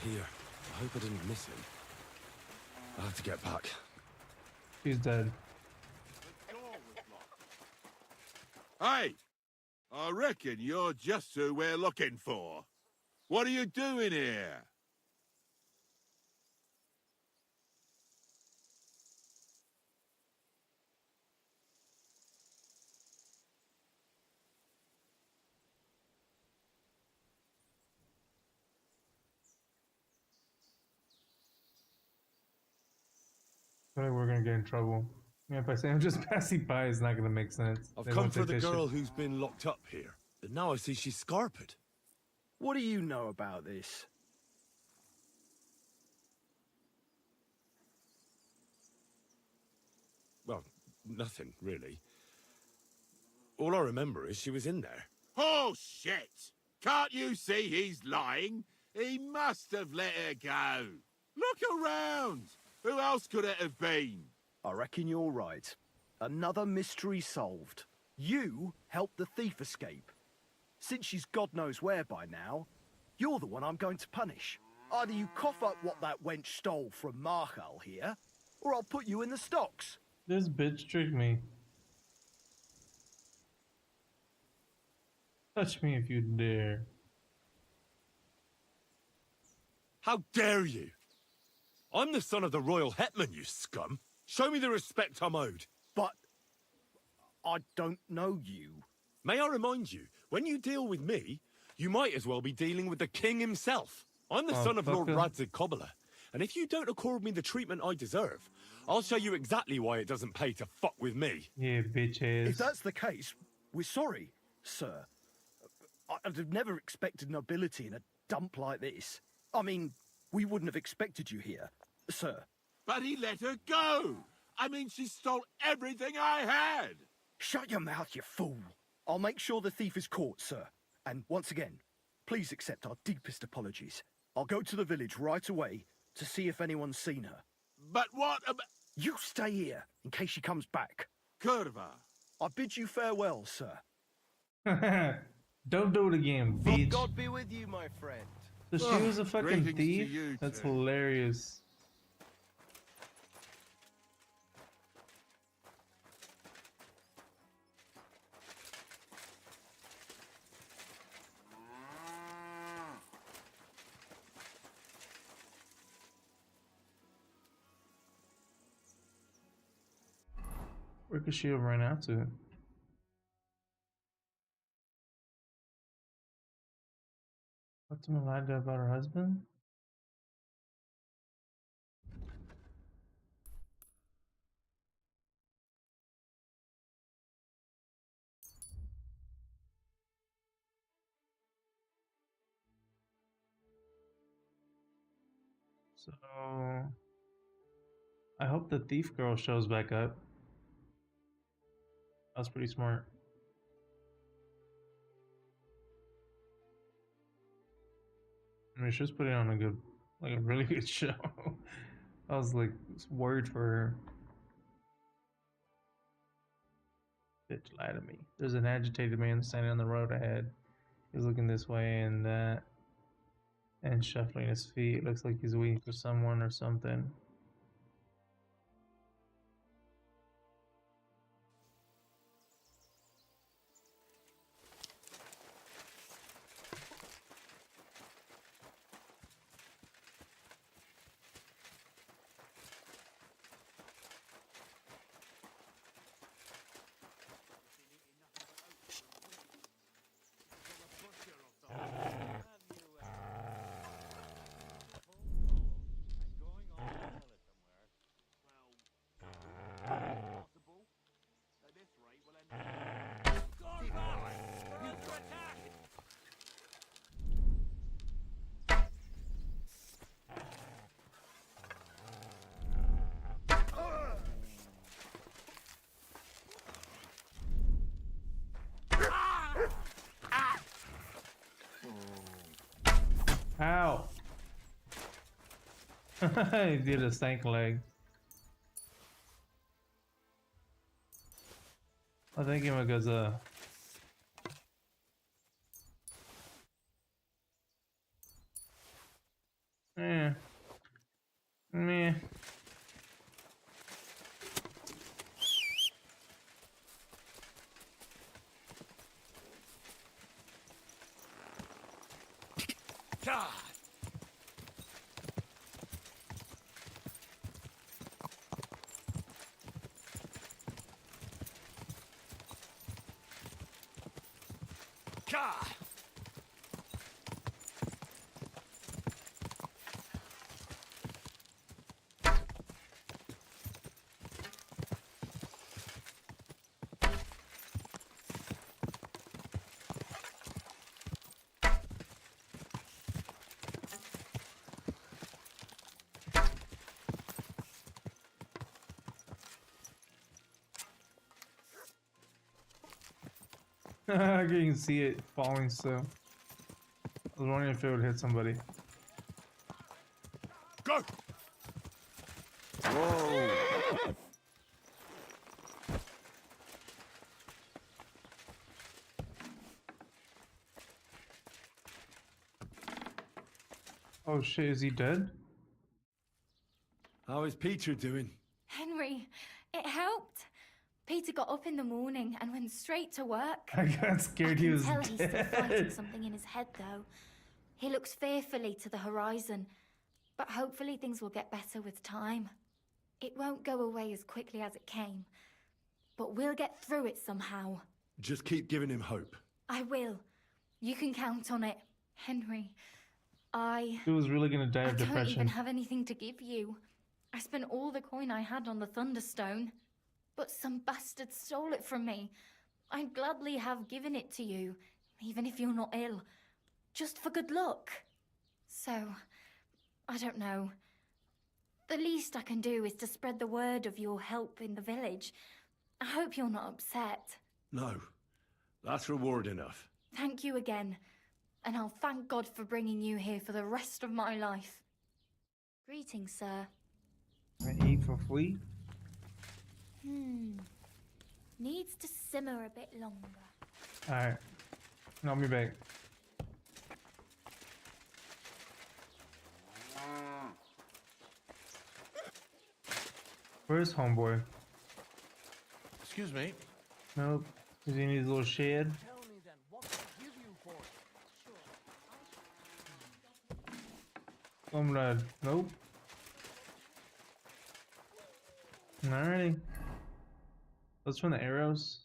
here. I hope I didn't miss him. I'll have to get back. He's dead. Hey! I reckon you're just who we're looking for. What are you doing here? I feel like we're gonna get in trouble. Yeah, if I say I'm just passing by, it's not gonna make sense. I've They come won't for take the that girl shit. who's been locked up here. And now I see she's scarpered. What do you know about this? Well, nothing, really. All I remember is she was in there. Oh, shit! Can't you see he's lying? He must have let her go. Look around! Who else could it have been? I reckon you're right. Another mystery solved. You helped the thief escape. Since she's God knows where by now, you're the one I'm going to punish. Either you cough up what that wench stole from Marshall here, or I'll put you in the stocks. This bitch tricked me. Touch me if you dare. How dare you? I'm the son of the royal hetman, you scum. Show me the respect I'm owed. But I don't know you. May I remind you, when you deal with me, you might as well be dealing with the king himself. I'm the son of Lord Radzig Cobbler, and if you don't accord me the treatment I deserve, I'll show you exactly why it doesn't pay to fuck with me. Yeah, bitches. If that's the case, we're sorry, sir. I'd have never expected nobility in a dump like this. I mean, we wouldn't have expected you here, sir. But he let her go! I mean, she stole everything I had! Shut your mouth, you fool! I'll make sure the thief is caught, sir. And once again, please accept our deepest apologies. I'll go to the village right away to see if anyone's seen her. But what about... You stay here, in case she comes back. Curva. I bid you farewell, sir. Don't do it again, May bitch. God be with you, my friend. So she was a fucking greetings to thief? you That's too. hilarious. Where could she have run out to? What's Melida about her husband? So I hope the thief girl shows back up. That's pretty smart. I mean, she was putting on a good, like a really good show. I was like worried for her. Bitch lied to me. There's an agitated man standing on the road ahead. He's looking this way and that, and shuffling his feet. Looks like he's waiting for someone or something. Ow! He did a stank leg. I think him because Eh. Meh. God. God. I can see it falling still. I was wondering if it would hit somebody. Go! Whoa. Oh shit, is he dead? How is Peter doing? Henry, it helped. Peter got up in the morning and went straight to work. I got scared he was I can tell he's still fighting dead. something in his head, though. He looks fearfully to the horizon, but hopefully things will get better with time. It won't go away as quickly as it came, but we'll get through it somehow. Just keep giving him hope. I will. You can count on it, Henry. He was really gonna die I of don't even depression. have anything to give you. I spent all the coin I had on the Thunderstone, but some bastard stole it from me. I'd gladly have given it to you, even if you're not ill, just for good luck. So, I don't know. The least I can do is to spread the word of your help in the village. I hope you're not upset. No, that's reward enough. Thank you again, and I'll thank God for bringing you here for the rest of my life. Greetings, sir. I eat for free? Needs to simmer a bit longer. Alright. I'll be back. Where's homeboy? Excuse me. Nope. Is he in his little shed? Tell me then, what can I give you for it? Comrade. Nope. Alrighty. Those from the arrows.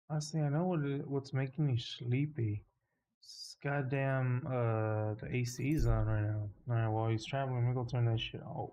Honestly, I know what's making me sleepy. This goddamn the AC's on right now. Alright, while he's traveling, I'm gonna go turn that shit off.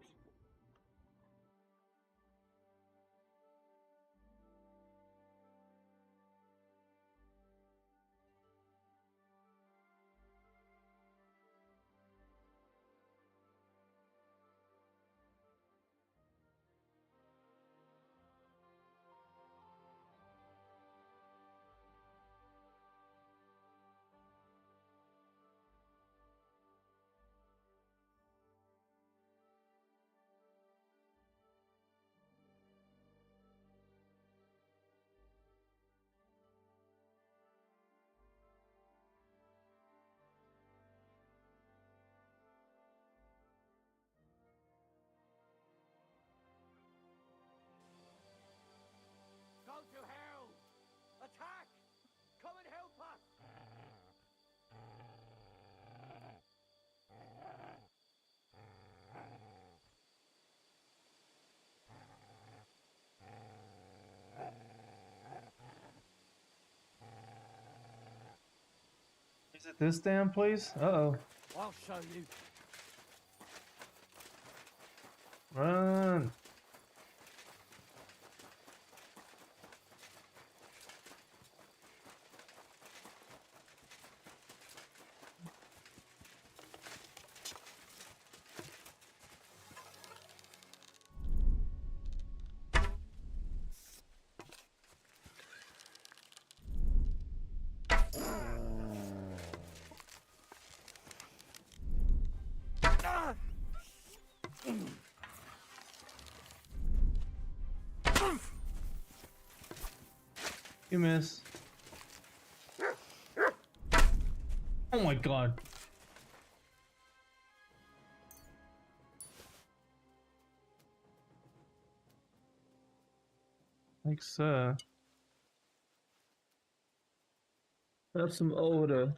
Go to hell! Attack! Come and help us! Is it this damn place? Uh-oh. I'll show you. Run! You miss. Oh my god. Like so. Have some order.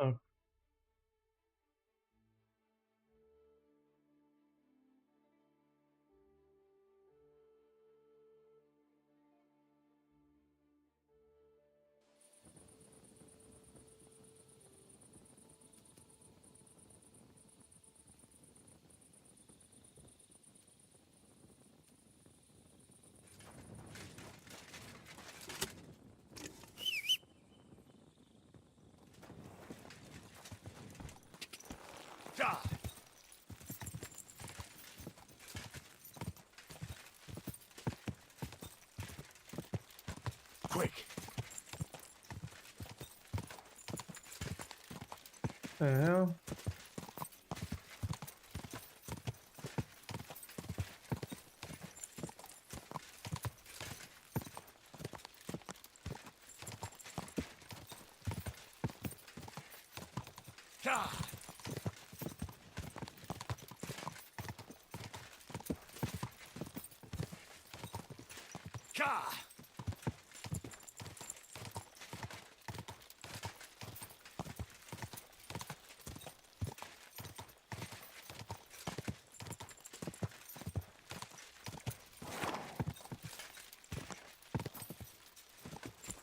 Oh. Quick! The hell?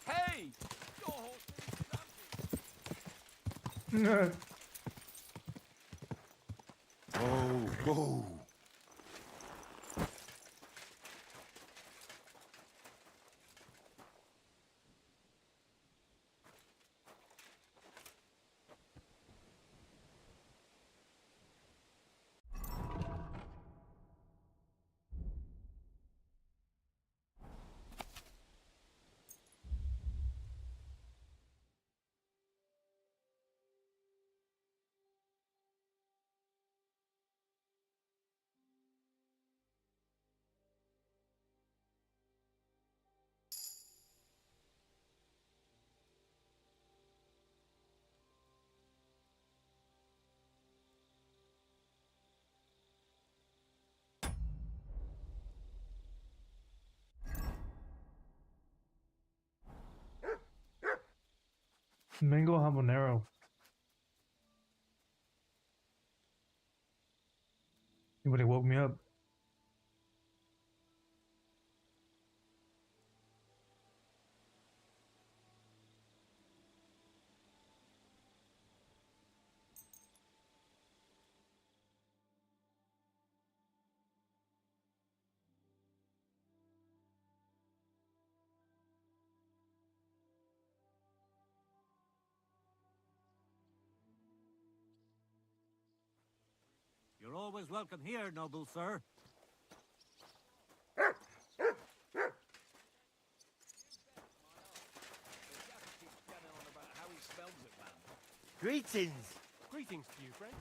Hey! Your horseman is No. Oh, whoa. Mango habanero. Anybody woke me up. You're always welcome here, noble sir. Greetings! Greetings to you, friend.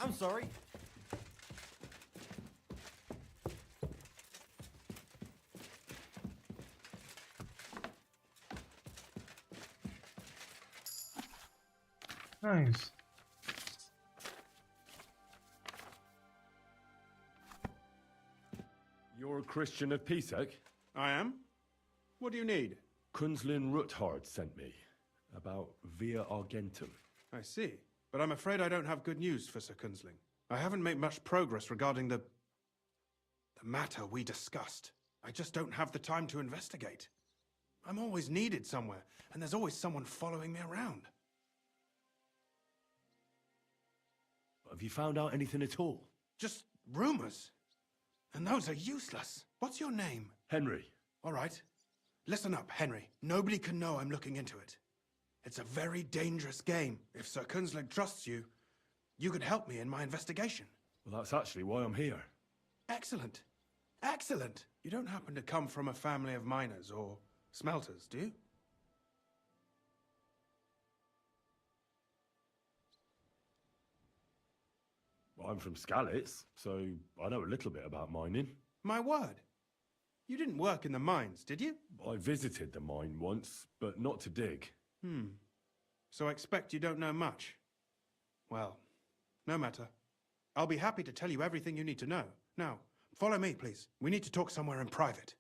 I'm sorry. Nice. You're a Christian of Pisek? I am. What do you need? Kunzlin Ruthard sent me about Via Argentum. I see. But I'm afraid I don't have good news for Sir Kunzling. I haven't made much progress regarding the matter we discussed. I just don't have the time to investigate. I'm always needed somewhere, and there's always someone following me around. Have you found out anything at all? Just rumors. And those are useless. What's your name? Henry. All right. Listen up, Henry. Nobody can know I'm looking into it. It's a very dangerous game. If Sir Kunzling trusts you, you could help me in my investigation. Well, that's actually why I'm here. Excellent. Excellent. You don't happen to come from a family of miners or smelters, do you? Well, I'm from Skalitz, so I know a little bit about mining. My word. You didn't work in the mines, did you? I visited the mine once, but not to dig. So I expect you don't know much. Well, no matter. I'll be happy to tell you everything you need to know. Now, follow me, please. We need to talk somewhere in private.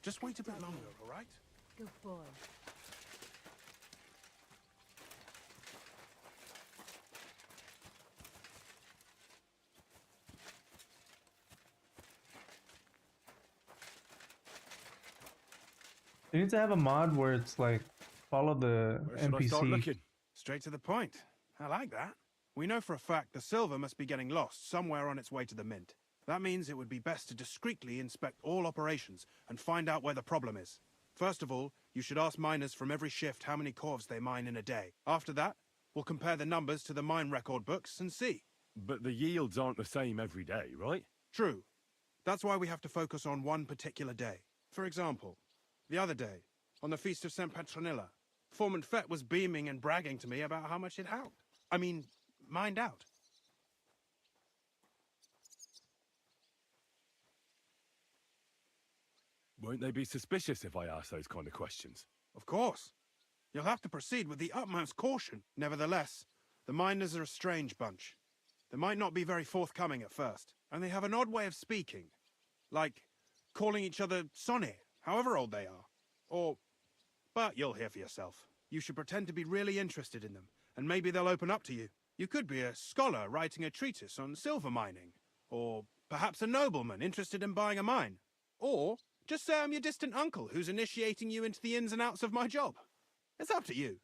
Just wait a bit longer, all right? Good boy. They need to have a mod where it's like follow the Where should I start NPC. looking? Straight to the point. I like that. We know for a fact the silver must be getting lost somewhere on its way to the mint. That means it would be best to discreetly inspect all operations and find out where the problem is. First of all, you should ask miners from every shift how many corves they mine in a day. After that, we'll compare the numbers to the mine record books and see. But the yields aren't the same every day, right? True. That's why we have to focus on one particular day. For example, the other day, on the Feast of St. Petronilla, Foreman Fett was beaming and bragging to me about how much it mined out. Won't they be suspicious if I ask those kind of questions? Of course. You'll have to proceed with the utmost caution. Nevertheless, the miners are a strange bunch. They might not be very forthcoming at first, and they have an odd way of speaking. Like calling each other Sonny, however old they are. But you'll hear for yourself. You should pretend to be really interested in them, and maybe they'll open up to you. You could be a scholar writing a treatise on silver mining, or perhaps a nobleman interested in buying a mine. Or just say I'm your distant uncle who's initiating you into the ins and outs of my job. It's up to you.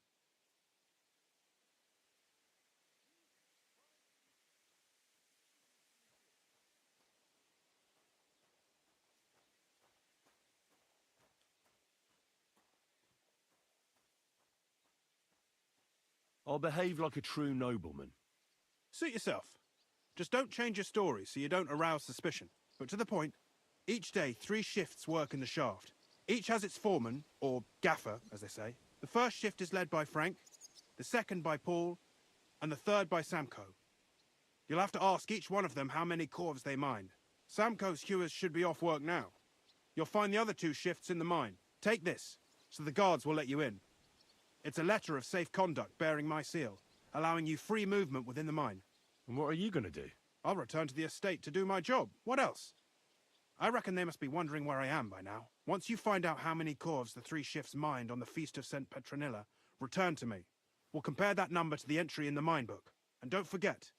I'll behave like a true nobleman. Suit yourself. Just don't change your story so you don't arouse suspicion. But to the point, each day 3 shifts work in the shaft. Each has its foreman, or gaffer, as they say. The first shift is led by Frank, the second by Paul, and the third by Samko. You'll have to ask each one of them how many corves they mine. Samko's hewers should be off work now. You'll find the other 2 shifts in the mine. Take this, so the guards will let you in. It's a letter of safe conduct bearing my seal, allowing you free movement within the mine. And what are you going to do? I'll return to the estate to do my job. What else? I reckon they must be wondering where I am by now. Once you find out how many corves the 3 shifts mined on the Feast of St. Petronilla, return to me. We'll compare that number to the entry in the mine book. And don't forget,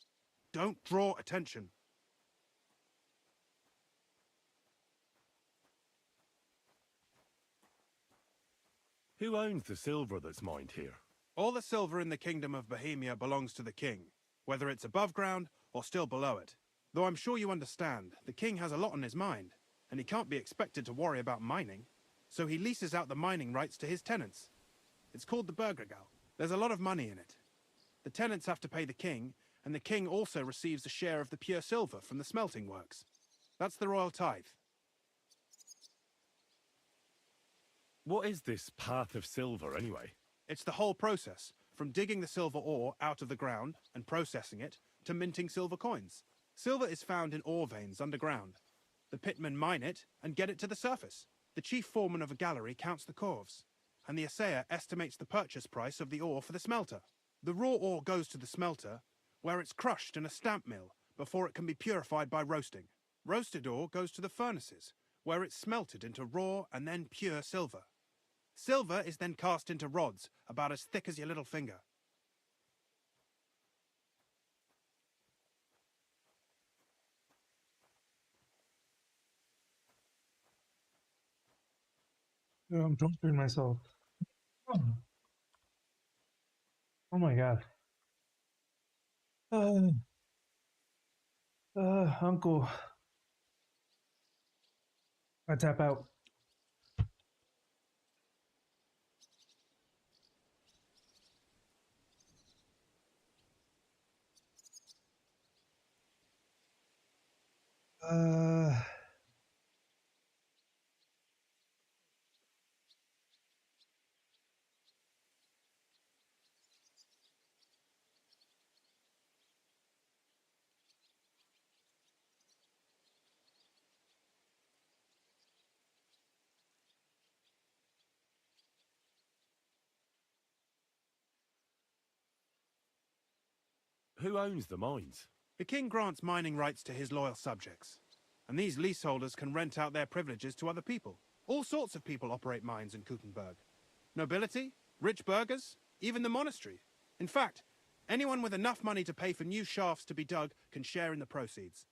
don't draw attention. Who owns the silver that's mined here? All the silver in the Kingdom of Bohemia belongs to the king, whether it's above ground or still below it. Though I'm sure you understand, the king has a lot on his mind, and he can't be expected to worry about mining, so he leases out the mining rights to his tenants. It's called the Burgergau. There's a lot of money in it. The tenants have to pay the king, and the king also receives a share of the pure silver from the smelting works. That's the royal tithe. What is this path of silver, anyway? It's the whole process, from digging the silver ore out of the ground and processing it, to minting silver coins. Silver is found in ore veins underground. The pitmen mine it and get it to the surface. The chief foreman of a gallery counts the corves, and the assayer estimates the purchase price of the ore for the smelter. The raw ore goes to the smelter, where it's crushed in a stamp mill before it can be purified by roasting. Roasted ore goes to the furnaces, where it's smelted into raw and then pure silver. Silver is then cast into rods about as thick as your little finger. Oh, I'm torturing myself. Oh my god. Uncle. I tap out. Who owns the mines? The king grants mining rights to his loyal subjects, and these leaseholders can rent out their privileges to other people. All sorts of people operate mines in Kuttenberg. Nobility, rich burghers, even the monastery. In fact, anyone with enough money to pay for new shafts to be dug can share in the proceeds.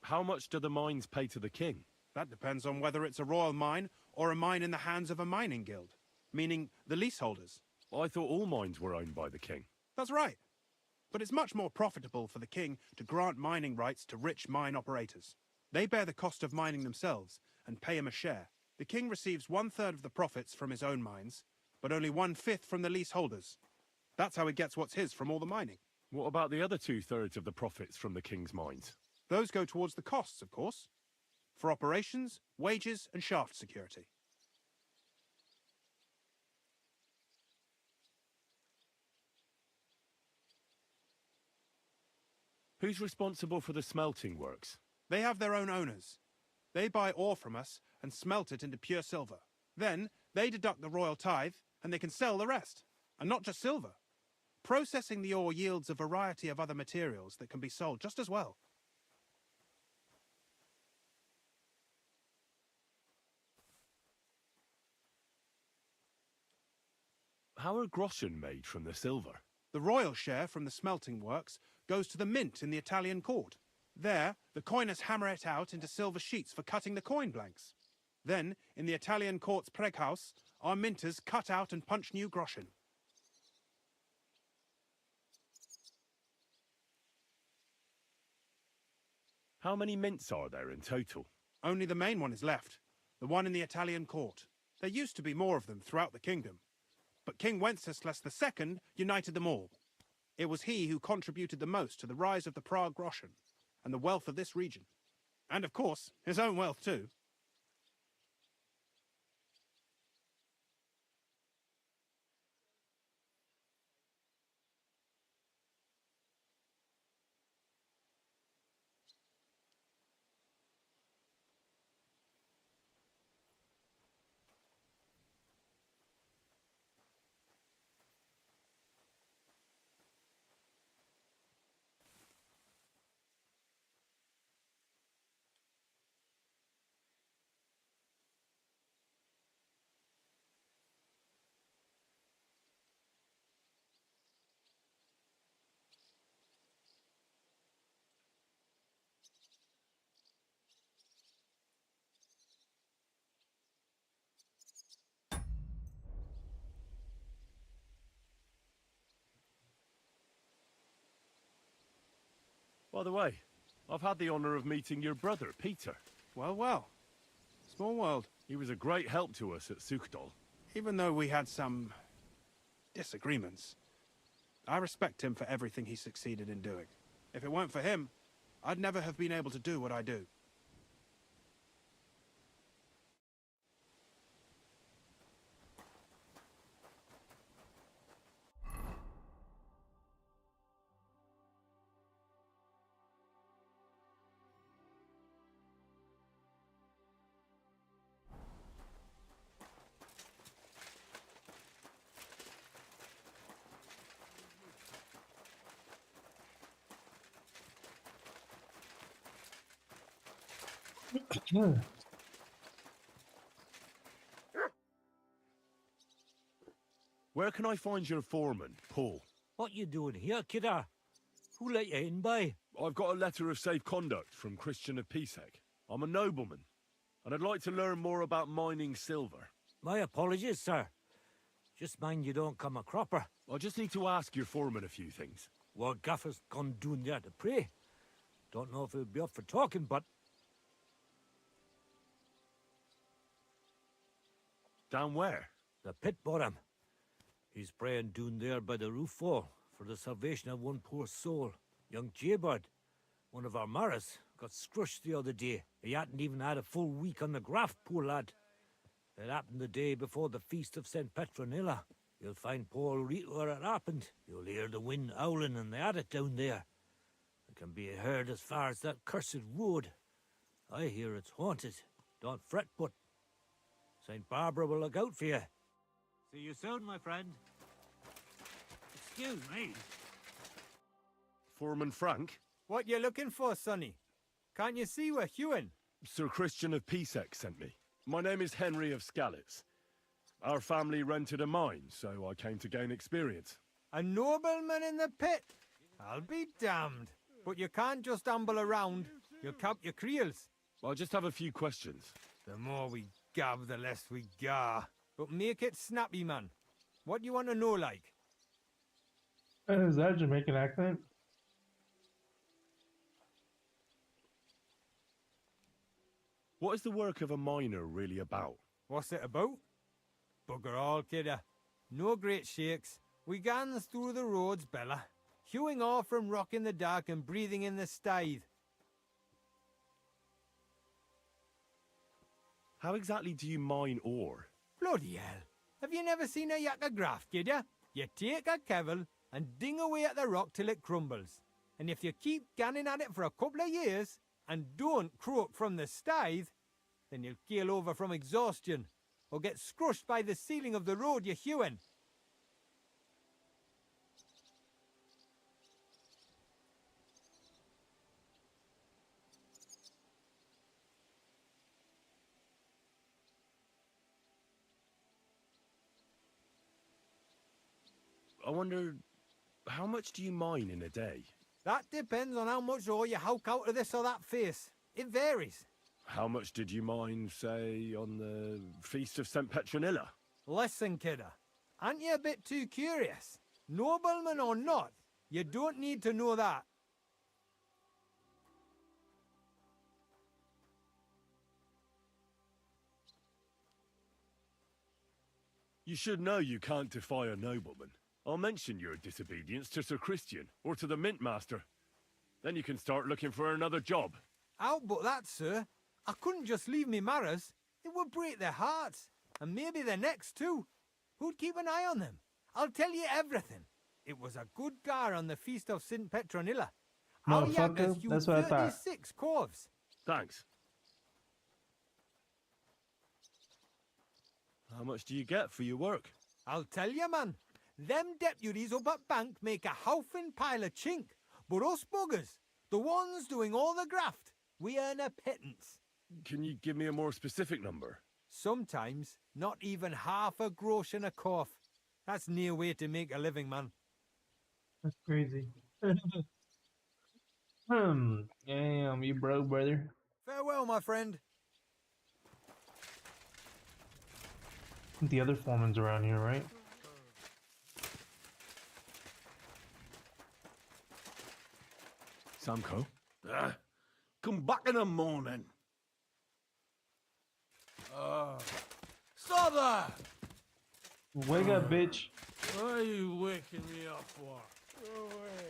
How much do the mines pay to the king? That depends on whether it's a royal mine or a mine in the hands of a mining guild, meaning the leaseholders. I thought all mines were owned by the king. That's right. But it's much more profitable for the king to grant mining rights to rich mine operators. They bear the cost of mining themselves and pay him a share. The king receives 1/3 of the profits from his own mines, but only 1/5 from the leaseholders. That's how he gets what's his from all the mining. What about the other 2/3 of the profits from the king's mines? Those go towards the costs, of course, for operations, wages, and shaft security. Who's responsible for the smelting works? They have their own owners. They buy ore from us and smelt it into pure silver. Then they deduct the royal tithe and they can sell the rest. And not just silver. Processing the ore yields a variety of other materials that can be sold just as well. How are groschen made from the silver? The royal share from the smelting works goes to the mint in the Italian court. There, the coiners hammer it out into silver sheets for cutting the coin blanks. Then, in the Italian court's preghouse, our minters cut out and punch new groschen. How many mints are there in total? Only the main one is left, the one in the Italian court. There used to be more of them throughout the kingdom, but King Wenceslas II united them all. It was he who contributed the most to the rise of the Prague groschen and the wealth of this region. And of course, his own wealth too. By the way, I've had the honour of meeting your brother, Peter. Well, well. Small world. He was a great help to us at Suchdol. Even though we had some disagreements. I respect him for everything he succeeded in doing. If it weren't for him, I'd never have been able to do what I do. Where can I find your foreman, Paul? What you doing here, kidder? Who let you in by? I've got a letter of safe conduct from Christian of Pisek. I'm a nobleman, and I'd like to learn more about mining silver. My apologies, sir. Just mind you don't come a cropper. I just need to ask your foreman a few things. What Gaffer's gone doing there to pray. Don't know if he'll be up for talking, but... Down where? The pit bottom. He's praying down there by the roof wall for the salvation of one poor soul. Young Jaybird, one of our Maras, got scrushed the other day. He hadn't even had a full week on the graft, poor lad. It happened the day before the feast of St. Petronilla. You'll find Paul right where it happened. You'll hear the wind howling in the attic down there. It can be heard as far as that cursed road. I hear it's haunted. Don't fret, but St. Barbara will look out for you. See you soon, my friend. Excuse me. Foreman Frank? What you looking for, sonny? Can't you see we're hewing? Sir Christian of Pisek sent me. My name is Henry of Skalitz. Our family rented a mine, so I came to gain experience. A nobleman in the pit? I'll be damned. But you can't just amble around. You'll count your creels. I just have a few questions. The more we gab, the less we gar. But make it snappy, man. What do you want to know, like? Is that a Jamaican accent? What is the work of a miner really about? What's it about? Bugger all, kidder. No great shakes. We gans through the roads, Bella. Hewing off from rock in the dark and breathing in the stithe. How exactly do you mine ore? Bloody hell. Have you never seen a yakka graft, kidder? You take a kevel and ding away at the rock till it crumbles. And if you keep ganning at it for a couple of years and don't croak from the stithe, then you'll keel over from exhaustion or get scrushed by the ceiling of the road you're hewing. I wonder, how much do you mine in a day? That depends on how much ore you howk out of this or that face. It varies. How much did you mine, say, on the Feast of St. Petronilla? Listen, kidder. Aren't you a bit too curious? Nobleman or not, you don't need to know that. You should know you can't defy a nobleman. I'll mention your disobedience to Sir Christian, or to the Mint Master. Then you can start looking for another job. Out but that, sir. I couldn't just leave me Maras. It would break their hearts, and maybe their necks too. Who'd keep an eye on them? I'll tell you everything. It was a good gar on the Feast of St. Petronilla. Our yakkers hewed That's what I thought. 36 corves. Thanks. How much do you get for your work? I'll tell you, man. Them deputies up at Bank make a howfing pile of chink. But us buggers, the ones doing all the graft, we earn a pittance. Can you give me a more specific number? Sometimes, not even half a grosh and a cough. That's near way to make a living, man. That's crazy. Damn, you broke, brother. Farewell, my friend. The other foreman's around here, right? Samko? Come back in the morning. Stop there! Wake up, bitch. What are you waking me up for? Go away.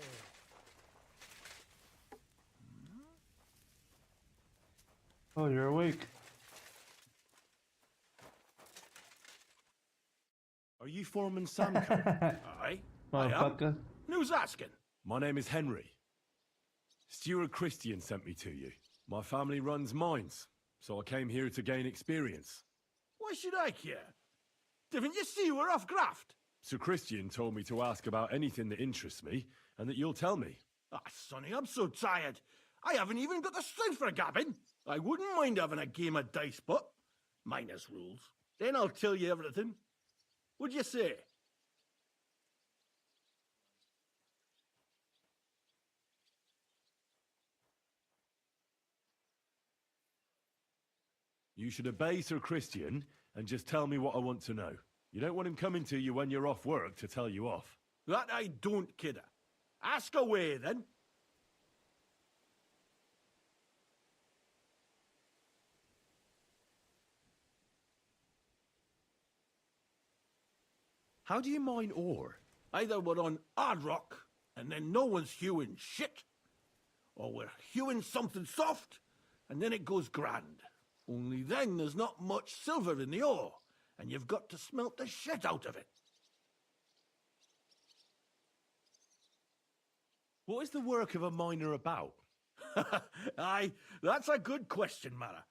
Oh, you're awake. Are you Foreman Samco? Aye, Motherfucker. Who's asking? My name is Henry. Steward Christian sent me to you. My family runs mines, so I came here to gain experience. Why should I care? Didn't you see we're off graft? Sir Christian told me to ask about anything that interests me, and that you'll tell me. Ah, Sonny, I'm so tired. I haven't even got the strength for gabbing. I wouldn't mind having a game of dice, but minus rules. Then I'll tell you everything. What'd you say? You should obey Sir Christian and just tell me what I want to know. You don't want him coming to you when you're off work to tell you off. That I don't, kidder. Ask away, then. How do you mine ore? Either we're on hard rock, and then no one's hewing shit, or we're hewing something soft, and then it goes grand. Only then there's not much silver in the ore, and you've got to smelt the shit out of it. What is the work of a miner about? Aye, that's a good question, Mara.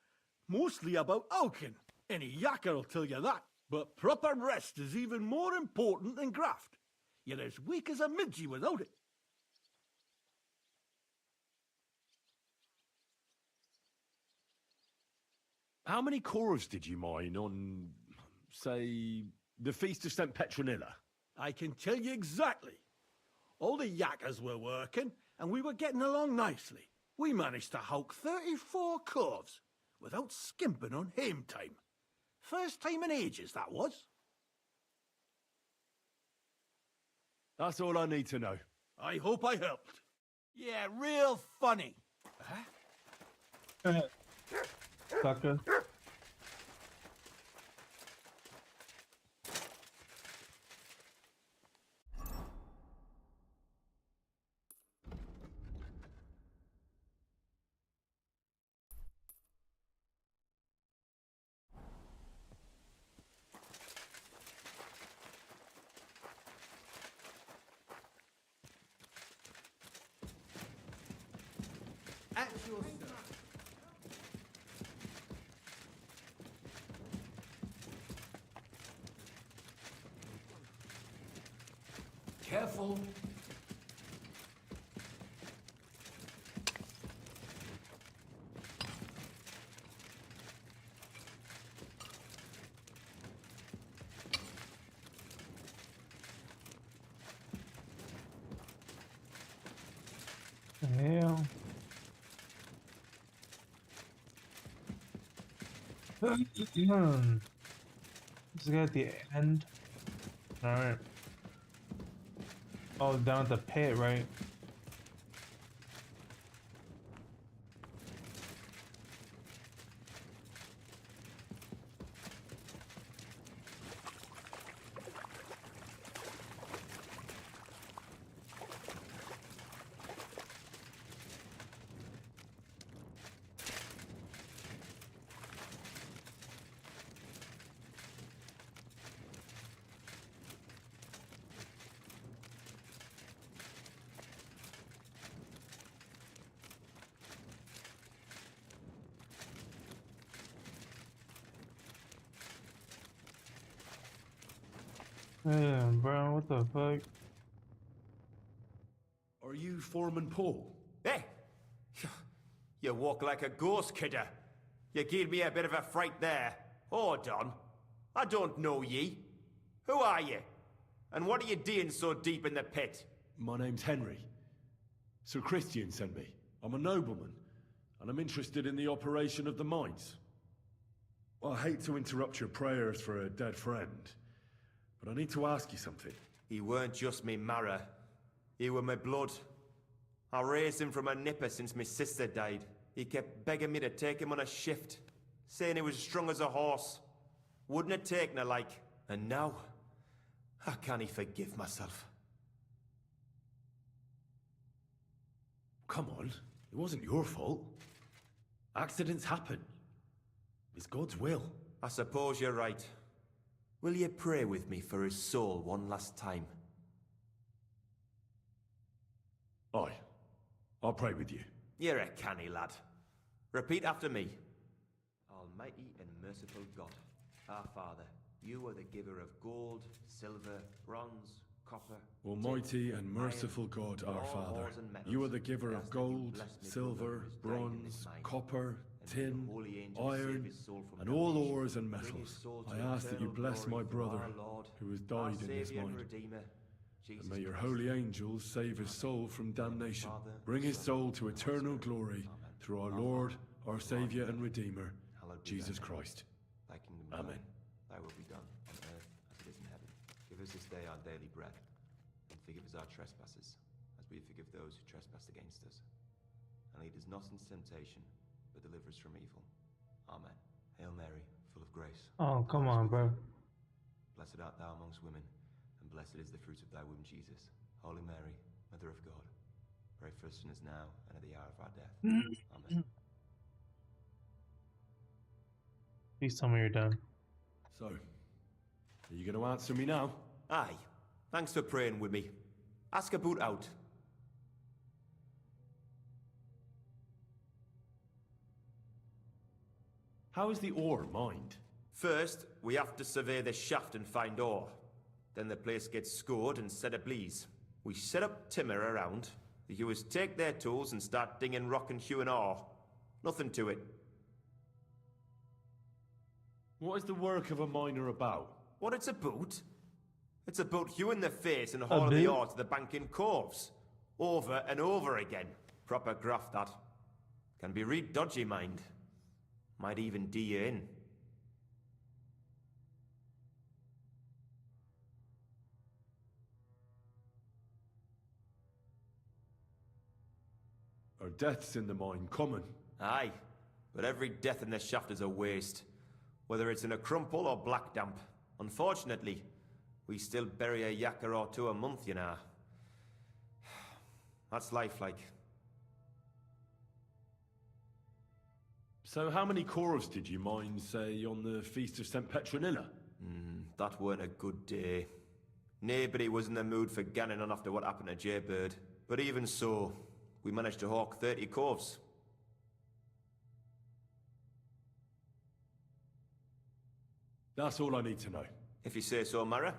Mostly about Alkin. Any yakker will tell you that. But proper rest is even more important than graft. You're as weak as a midgie without it. How many cores did you mine on, say, the Feast of St. Petronilla? I can tell you exactly. All the yakkers were working, and we were getting along nicely. We managed to hulk 34 corves without skimping on hame time. First time in ages, that was. That's all I need to know. I hope I helped. Yeah, real funny. Huh? Sucker. At your service. Careful. Hell. This guy at the end. Alright. Oh, down at the pit, right? Yeah, bro, what the fuck? Are you Foreman Paul? Hey! You walk like a ghost, kidder. You gave me a bit of a fright there. Hold on. I don't know ye. Who are you? And what are you doing so deep in the pit? My name's Henry. Sir Christian sent me. I'm a nobleman, and I'm interested in the operation of the mines. I hate to interrupt your prayers for a dead friend, but I need to ask you something. He weren't just me marrow. He were my blood. I raised him from a nipper since my sister died. He kept begging me to take him on a shift, saying he was strong as a horse. Wouldn't have taken her like. And now, I can't forgive myself. Come on, it wasn't your fault. Accidents happen. It's God's will. I suppose you're right. Will you pray with me for his soul one last time? Aye. I'll pray with you. You're a canny lad. Repeat after me. Almighty and merciful God, our Father, you are the giver of gold, silver, bronze, copper... Almighty and merciful God, our Father, you are the giver of gold, silver, bronze, copper, tin, iron, and all ores and metals. I ask that you bless my brother, who has died in this mine. And may your holy angels save his soul from damnation. Bring his soul to eternal glory through our Lord, our Saviour and Redeemer, Jesus Christ. Thy kingdom Amen. come, thy will be done, on earth as it is in heaven. Give us this day our daily bread, and forgive us our trespasses, as we forgive those who trespass against us. And lead us not into temptation, but deliver us from evil. Amen. Hail Mary, full of grace. Oh, come on, bro. Blessed art thou amongst women, and blessed is the fruit of thy womb, Jesus. Holy Mary, Mother of God, pray for us sinners now and at the hour of our death. Amen. Please tell me you're done. So, are you going to answer me now? Aye. Thanks for praying with me. Ask about out. How is the ore mined? First, we have to survey the shaft and find ore. Then the place gets scored and set ablaze. We set up timber around. The hewers take their tools and start dinging rock and hewing ore. Nothing to it. What is the work of a miner about? What it's about? It's about hewing the face and hauling the ore to the bank in coves. Over and over again. Proper graft, that. Can be real dodgy, mind. Might even do you in. Are deaths in the mine common? Aye, but every death in the shaft is a waste. Whether it's in a crumple or black damp. Unfortunately, we still bury a yakker or two a month, you know. That's life like. So how many corves did you mine, say, on the Feast of St. Petronilla? That weren't a good day. Nobody was in the mood for ganning on after what happened to Jaybird. But even so, we managed to hawk 30 corves. That's all I need to know. If you say so, Mara.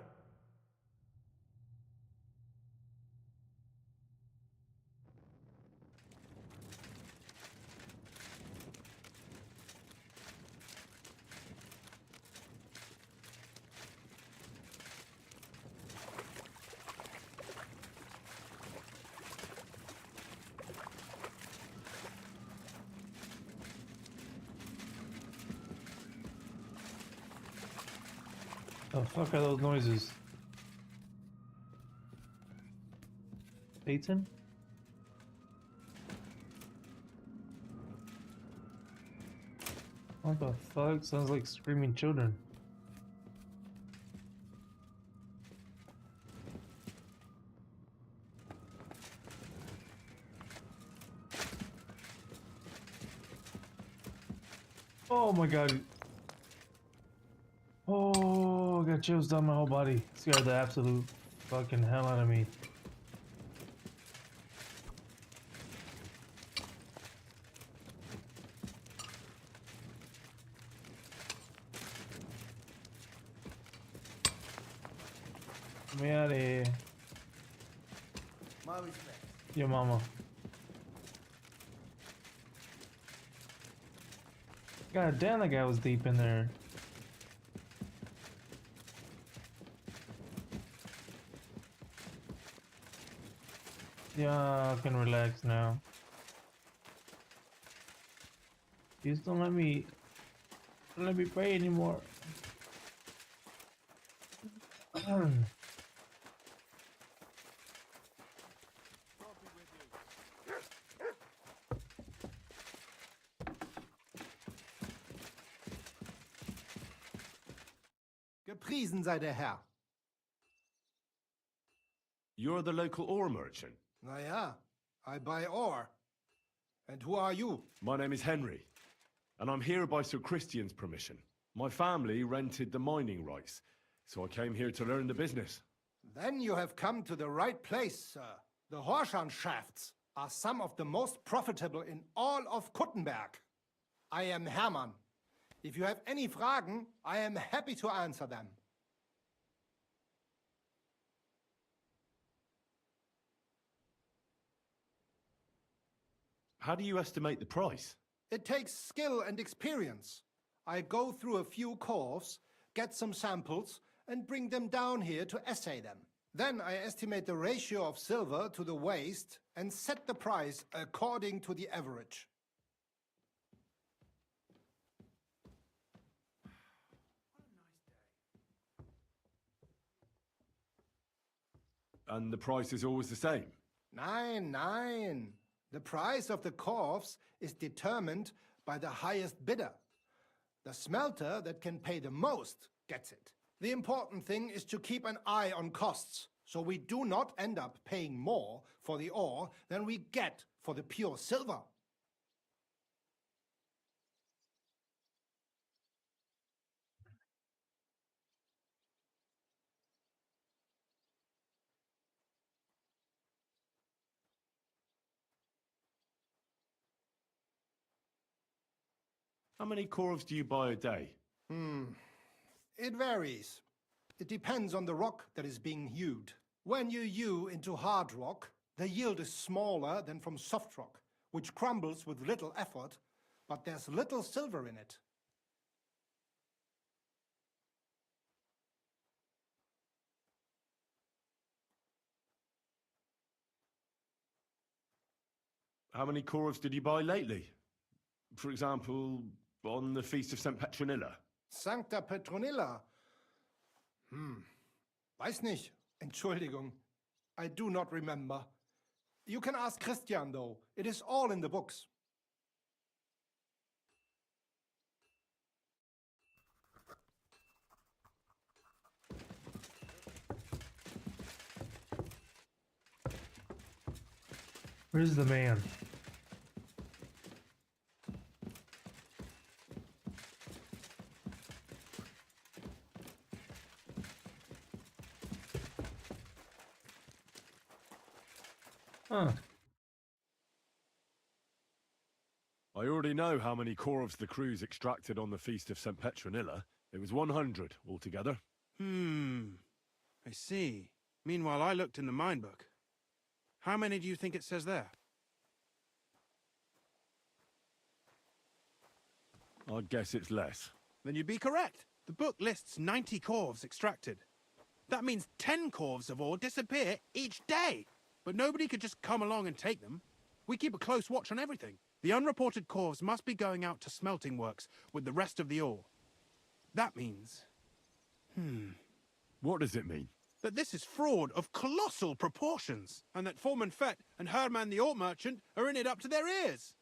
The fuck are those noises? Satan? What the fuck? Sounds like screaming children. Oh my god. Oh, I got chills down my whole body. Scared the absolute fucking hell out of me. Get me out of here. My respect. Your mama. God damn, that guy was deep in there. Yeah, I can relax now. Please don't let me pray anymore. Gepriesen sei der Herr. You're the local ore merchant? Na ja, I buy ore. And who are you? My name is Henry, and I'm here by Sir Christian's permission. My family rented the mining rights, so I came here to learn the business. Then you have come to the right place, sir. The Horschan shafts are some of the most profitable in all of Kuttenberg. I am Hermann. If you have any Fragen, I am happy to answer them. How do you estimate the price? It takes skill and experience. I go through a few curves, get some samples, and bring them down here to assay them. Then I estimate the ratio of silver to the waste and set the price according to the average. And the price is always the same? Nein, nein. The price of the curves is determined by the highest bidder. The smelter that can pay the most gets it. The important thing is to keep an eye on costs, so we do not end up paying more for the ore than we get for the pure silver. How many corves do you buy a day? It varies. It depends on the rock that is being hewed. When you hew into hard rock, the yield is smaller than from soft rock, which crumbles with little effort, but there's little silver in it. How many corves did you buy lately? For example, on the Feast of St. Petronilla? Sancta Petronilla? Weiß nicht. Entschuldigung. I do not remember. You can ask Christian, though. It is all in the books. Where's the man? Huh. I already know how many corves the crews extracted on the Feast of St. Petronilla. It was 100 altogether. I see. Meanwhile, I looked in the mine book. How many do you think it says there? I'd guess it's less. Then you'd be correct. The book lists 90 corves extracted. That means 10 corves of ore disappear each day. But nobody could just come along and take them. We keep a close watch on everything. The unreported corves must be going out to smelting works with the rest of the ore. That means... What does it mean? that this is fraud of colossal proportions, and that Foreman Fett and Herman the ore merchant are in it up to their ears.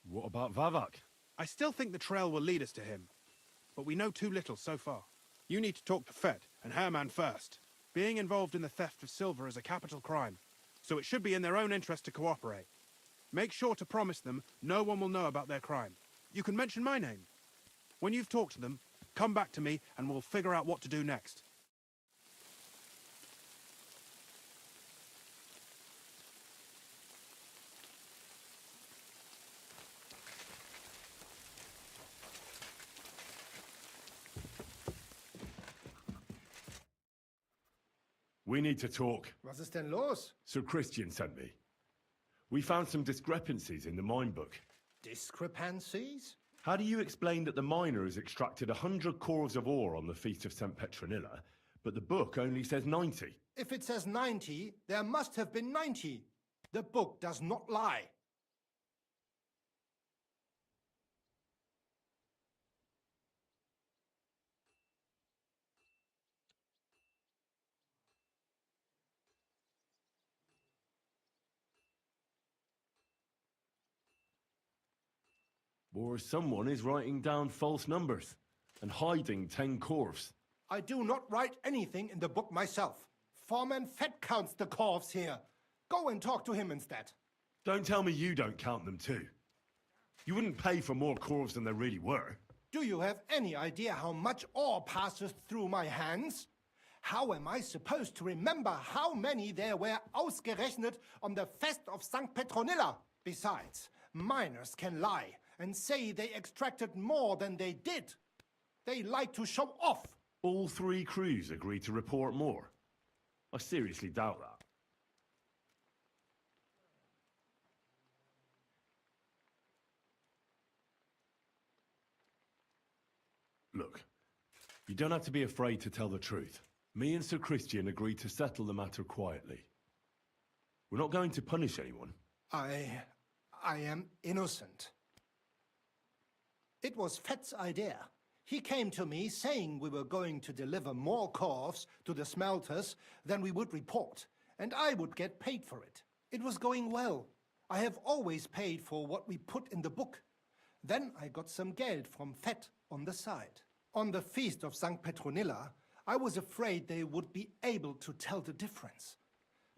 What about Vavak? I still think the trail will lead us to him, but we know too little so far. You need to talk to Fett and Herman first. Being involved in the theft of silver is a capital crime, so it should be in their own interest to cooperate. Make sure to promise them no one will know about their crime. You can mention my name. When you've talked to them, come back to me and we'll figure out what to do next. We need to talk. Was ist denn los? Sir Christian sent me. We found some discrepancies in the mine book. Discrepancies? How do you explain that the miner has extracted 100 corves of ore on the Feast of St. Petronilla, but the book only says 90? If it says 90, there must have been 90. The book does not lie. Or someone is writing down false numbers and hiding 10 corves. I do not write anything in the book myself. Foreman Fett counts the corves here. Go and talk to him instead. Don't tell me you don't count them too. You wouldn't pay for more corves than there really were. Do you have any idea how much ore passes through my hands? How am I supposed to remember how many there were ausgerechnet on the Fest of St. Petronilla? Besides, miners can lie and say they extracted more than they did. They like to show off. All 3 crews agreed to report more. I seriously doubt that. Look, you don't have to be afraid to tell the truth. Me and Sir Christian agreed to settle the matter quietly. We're not going to punish anyone. I am innocent. It was Fett's idea. He came to me saying we were going to deliver more corves to the smelters than we would report, and I would get paid for it. It was going well. I have always paid for what we put in the book. Then I got some geld from Fett on the side. On the feast of St. Petronilla, I was afraid they would be able to tell the difference.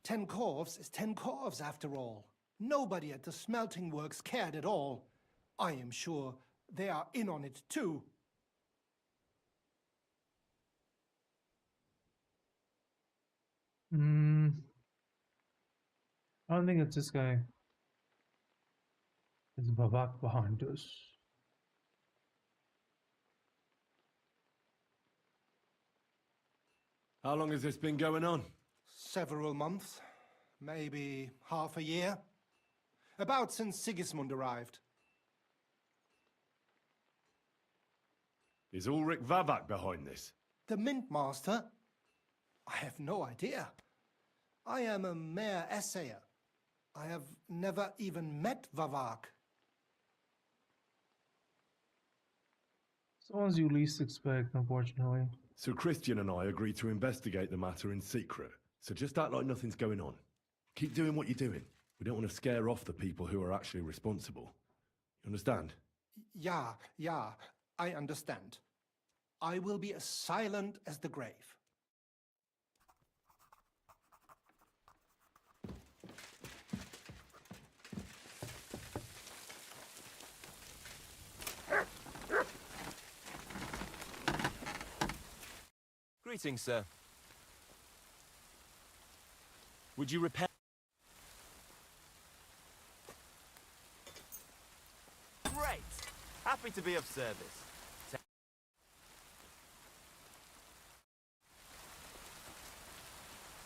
10 corves is 10 corves after all. Nobody at the smelting works cared at all. I am sure they are in on it too. I don't think it's this guy. It's Vavak behind us. How long has this been going on? Several months, maybe half a year. About since Sigismund arrived. Is Ulrich Vavak behind this? The Mint Master? I have no idea. I am a mere assayer. I have never even met Vavak. It's the ones you least expect, unfortunately. Sir Christian and I agreed to investigate the matter in secret, so just act like nothing's going on. Keep doing what you're doing. We don't want to scare off the people who are actually responsible. You understand? Yeah, I understand. I will be as silent as the grave. Greetings, sir. Would you repair? Great! Happy to be of service.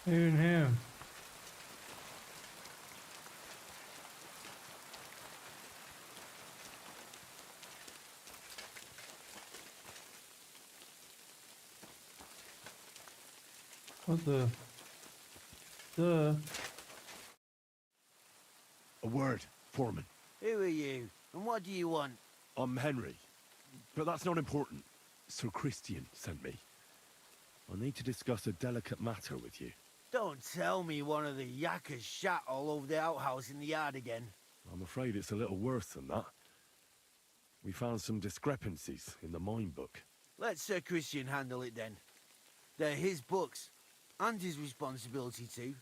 Even him. What the? A word, Foreman. Who are you, and what do you want? I'm Henry, but that's not important. Sir Christian sent me. I need to discuss a delicate matter with you. Don't tell me one of the yakkers shat all over the outhouse in the yard again. I'm afraid it's a little worse than that. We found some discrepancies in the mine book. Let Sir Christian handle it then. They're his books, and his responsibility too.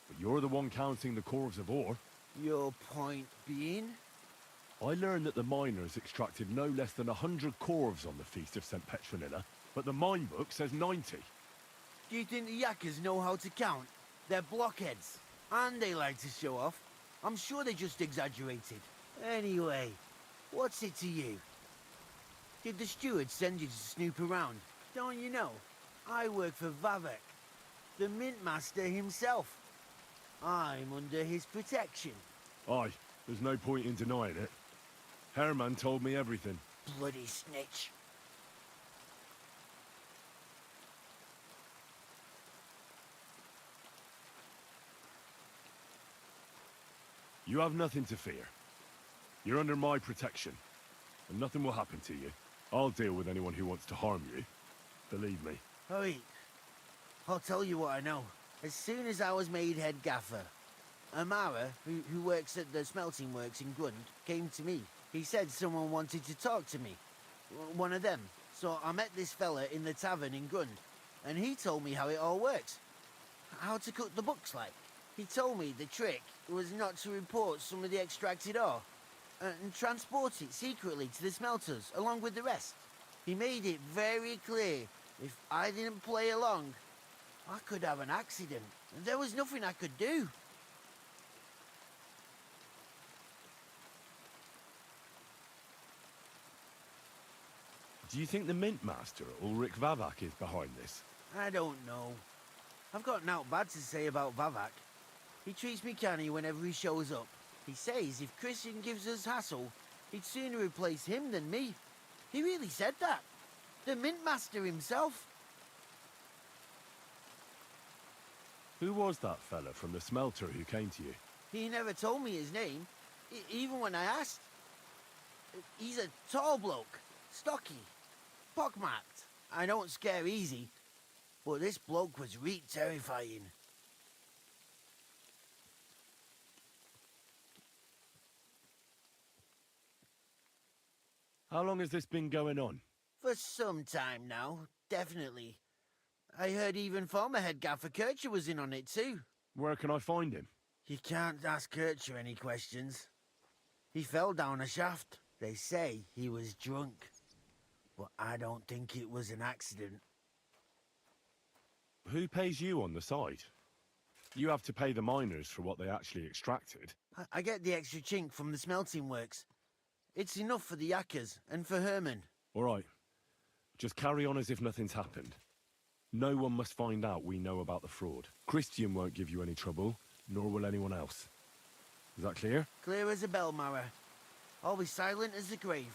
But you're the one counting the corves of ore. Your point being? I learned that the miners extracted no less than 100 corves on the Feast of St. Petronilla, but the mine book says 90. Do you think the yakkers know how to count? They're blockheads, and they like to show off. I'm sure they just exaggerated. Anyway, what's it to you? Did the steward send you to snoop around? Don't you know? I work for Vavek, the mint master himself. I'm under his protection. Aye, there's no point in denying it. Herman told me everything. Bloody snitch. You have nothing to fear. You're under my protection, and nothing will happen to you. I'll deal with anyone who wants to harm you. Believe me. Oi, I'll tell you what I know. As soon as I was made head gaffer, Amara, who works at the smelting works in Grund, came to me. He said someone wanted to talk to me. One of them. So I met this fella in the tavern in Grund, and he told me how it all works. How to cook the books, like. He told me the trick was not to report some of the extracted ore, and transport it secretly to the smelters, along with the rest. He made it very clear, if I didn't play along, I could have an accident, and there was nothing I could do. Do you think the Mint Master, Ulrich Vavak, is behind this? I don't know. I've got naught bad to say about Vavak. He treats me canny whenever he shows up. He says if Christian gives us hassle, he'd sooner replace him than me. He really said that. The Mint Master himself. Who was that fella from the smelter who came to you? He never told me his name, even when I asked. He's a tall bloke, stocky, pockmarked. I don't scare easy, but this bloke was reet terrifying. How long has this been going on? For some time now, definitely. I heard even former head gaffer Kircher was in on it too. Where can I find him? You can't ask Kircher any questions. He fell down a shaft. They say he was drunk. But I don't think it was an accident. Who pays you on the side? You have to pay the miners for what they actually extracted. I get the extra chink from the smelting works. It's enough for the yakkers and for Herman. All right. Just carry on as if nothing's happened. No one must find out we know about the fraud. Christian won't give you any trouble, nor will anyone else. Is that clear? Clear as a bell, Mara. I'll be silent as the grave.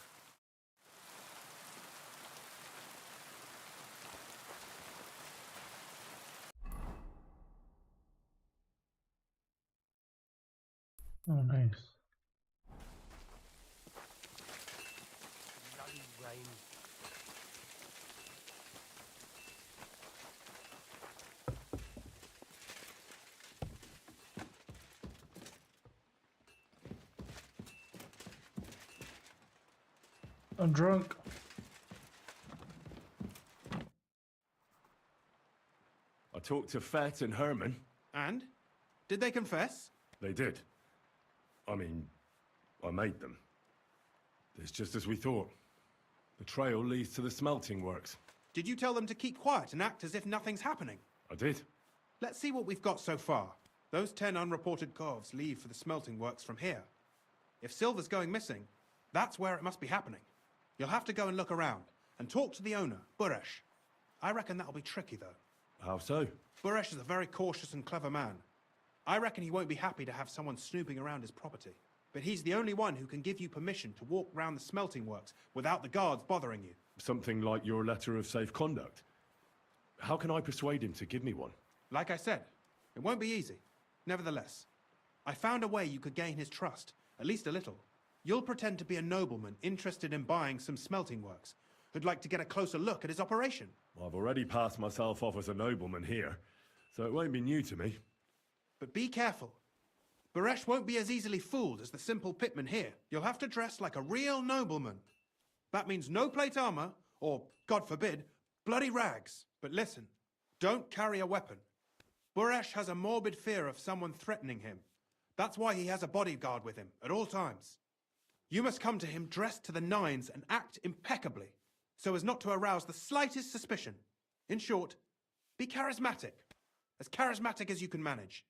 Oh, nice. I'm drunk. I talked to Fett and Herman. And? Did they confess? They did. I mean, I made them. It's just as we thought. The trail leads to the smelting works. Did you tell them to keep quiet and act as if nothing's happening? I did. Let's see what we've got so far. Those 10 unreported calves leave for the smelting works from here. If silver's going missing, that's where it must be happening. You'll have to go and look around, and talk to the owner, Buresh. I reckon that'll be tricky, though. How so? Buresh is a very cautious and clever man. I reckon he won't be happy to have someone snooping around his property. But he's the only one who can give you permission to walk round the smelting works without the guards bothering you. Something like your letter of safe conduct. How can I persuade him to give me one? Like I said, it won't be easy. Nevertheless, I found a way you could gain his trust, at least a little. You'll pretend to be a nobleman interested in buying some smelting works, who'd like to get a closer look at his operation. I've already passed myself off as a nobleman here, so it won't be new to me. But be careful. Buresh won't be as easily fooled as the simple pitman here. You'll have to dress like a real nobleman. That means no plate armor, or, God forbid, bloody rags. But listen, don't carry a weapon. Buresh has a morbid fear of someone threatening him. That's why he has a bodyguard with him at all times. You must come to him dressed to the nines and act impeccably, so as not to arouse the slightest suspicion. In short, be charismatic as you can manage.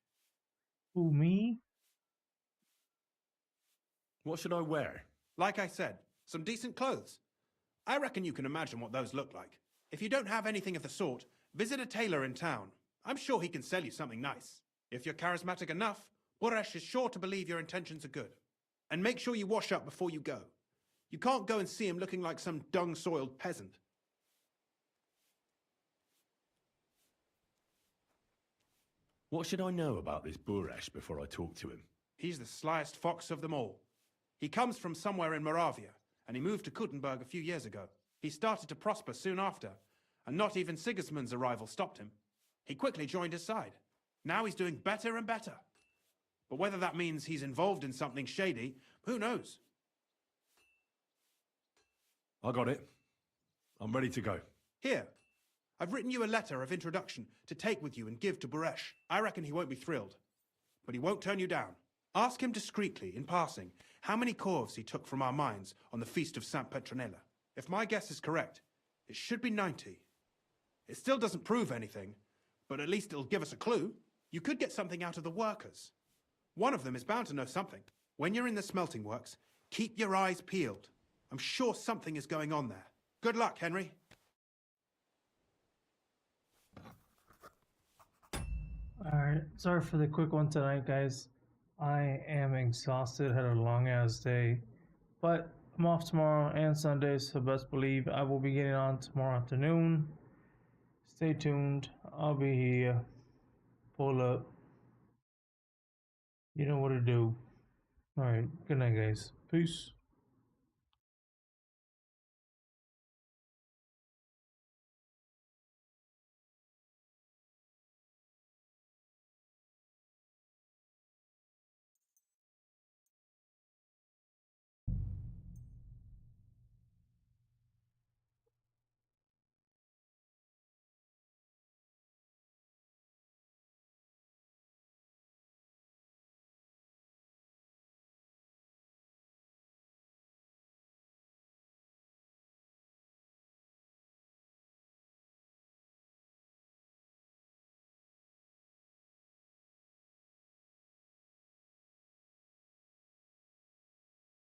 Who, me? What should I wear? Like I said, some decent clothes. I reckon you can imagine what those look like. If you don't have anything of the sort, visit a tailor in town. I'm sure he can sell you something nice. If you're charismatic enough, Buresh is sure to believe your intentions are good. And make sure you wash up before you go. You can't go and see him looking like some dung-soiled peasant. What should I know about this Buresh before I talk to him? He's the slyest fox of them all. He comes from somewhere in Moravia, and he moved to Kuttenberg a few years ago. He started to prosper soon after, and not even Sigismund's arrival stopped him. He quickly joined his side. Now he's doing better and better. But whether that means he's involved in something shady, who knows? I got it. I'm ready to go. Here. I've written you a letter of introduction to take with you and give to Buresh. I reckon he won't be thrilled. But he won't turn you down. Ask him discreetly, in passing, how many corves he took from our mines on the Feast of Saint Petronella. If my guess is correct, it should be 90. It still doesn't prove anything, but at least it'll give us a clue. You could get something out of the workers. One of them is bound to know something. When you're in the smelting works, keep your eyes peeled. I'm sure something is going on there. Good luck, Henry. Alright, sorry for the quick one tonight, guys. I am exhausted, had a long ass day. But I'm off tomorrow and Sunday, so best believe I will be getting on tomorrow afternoon. Stay tuned. I'll be here. Pull up. You know what to do. Alright, good night, guys. Peace.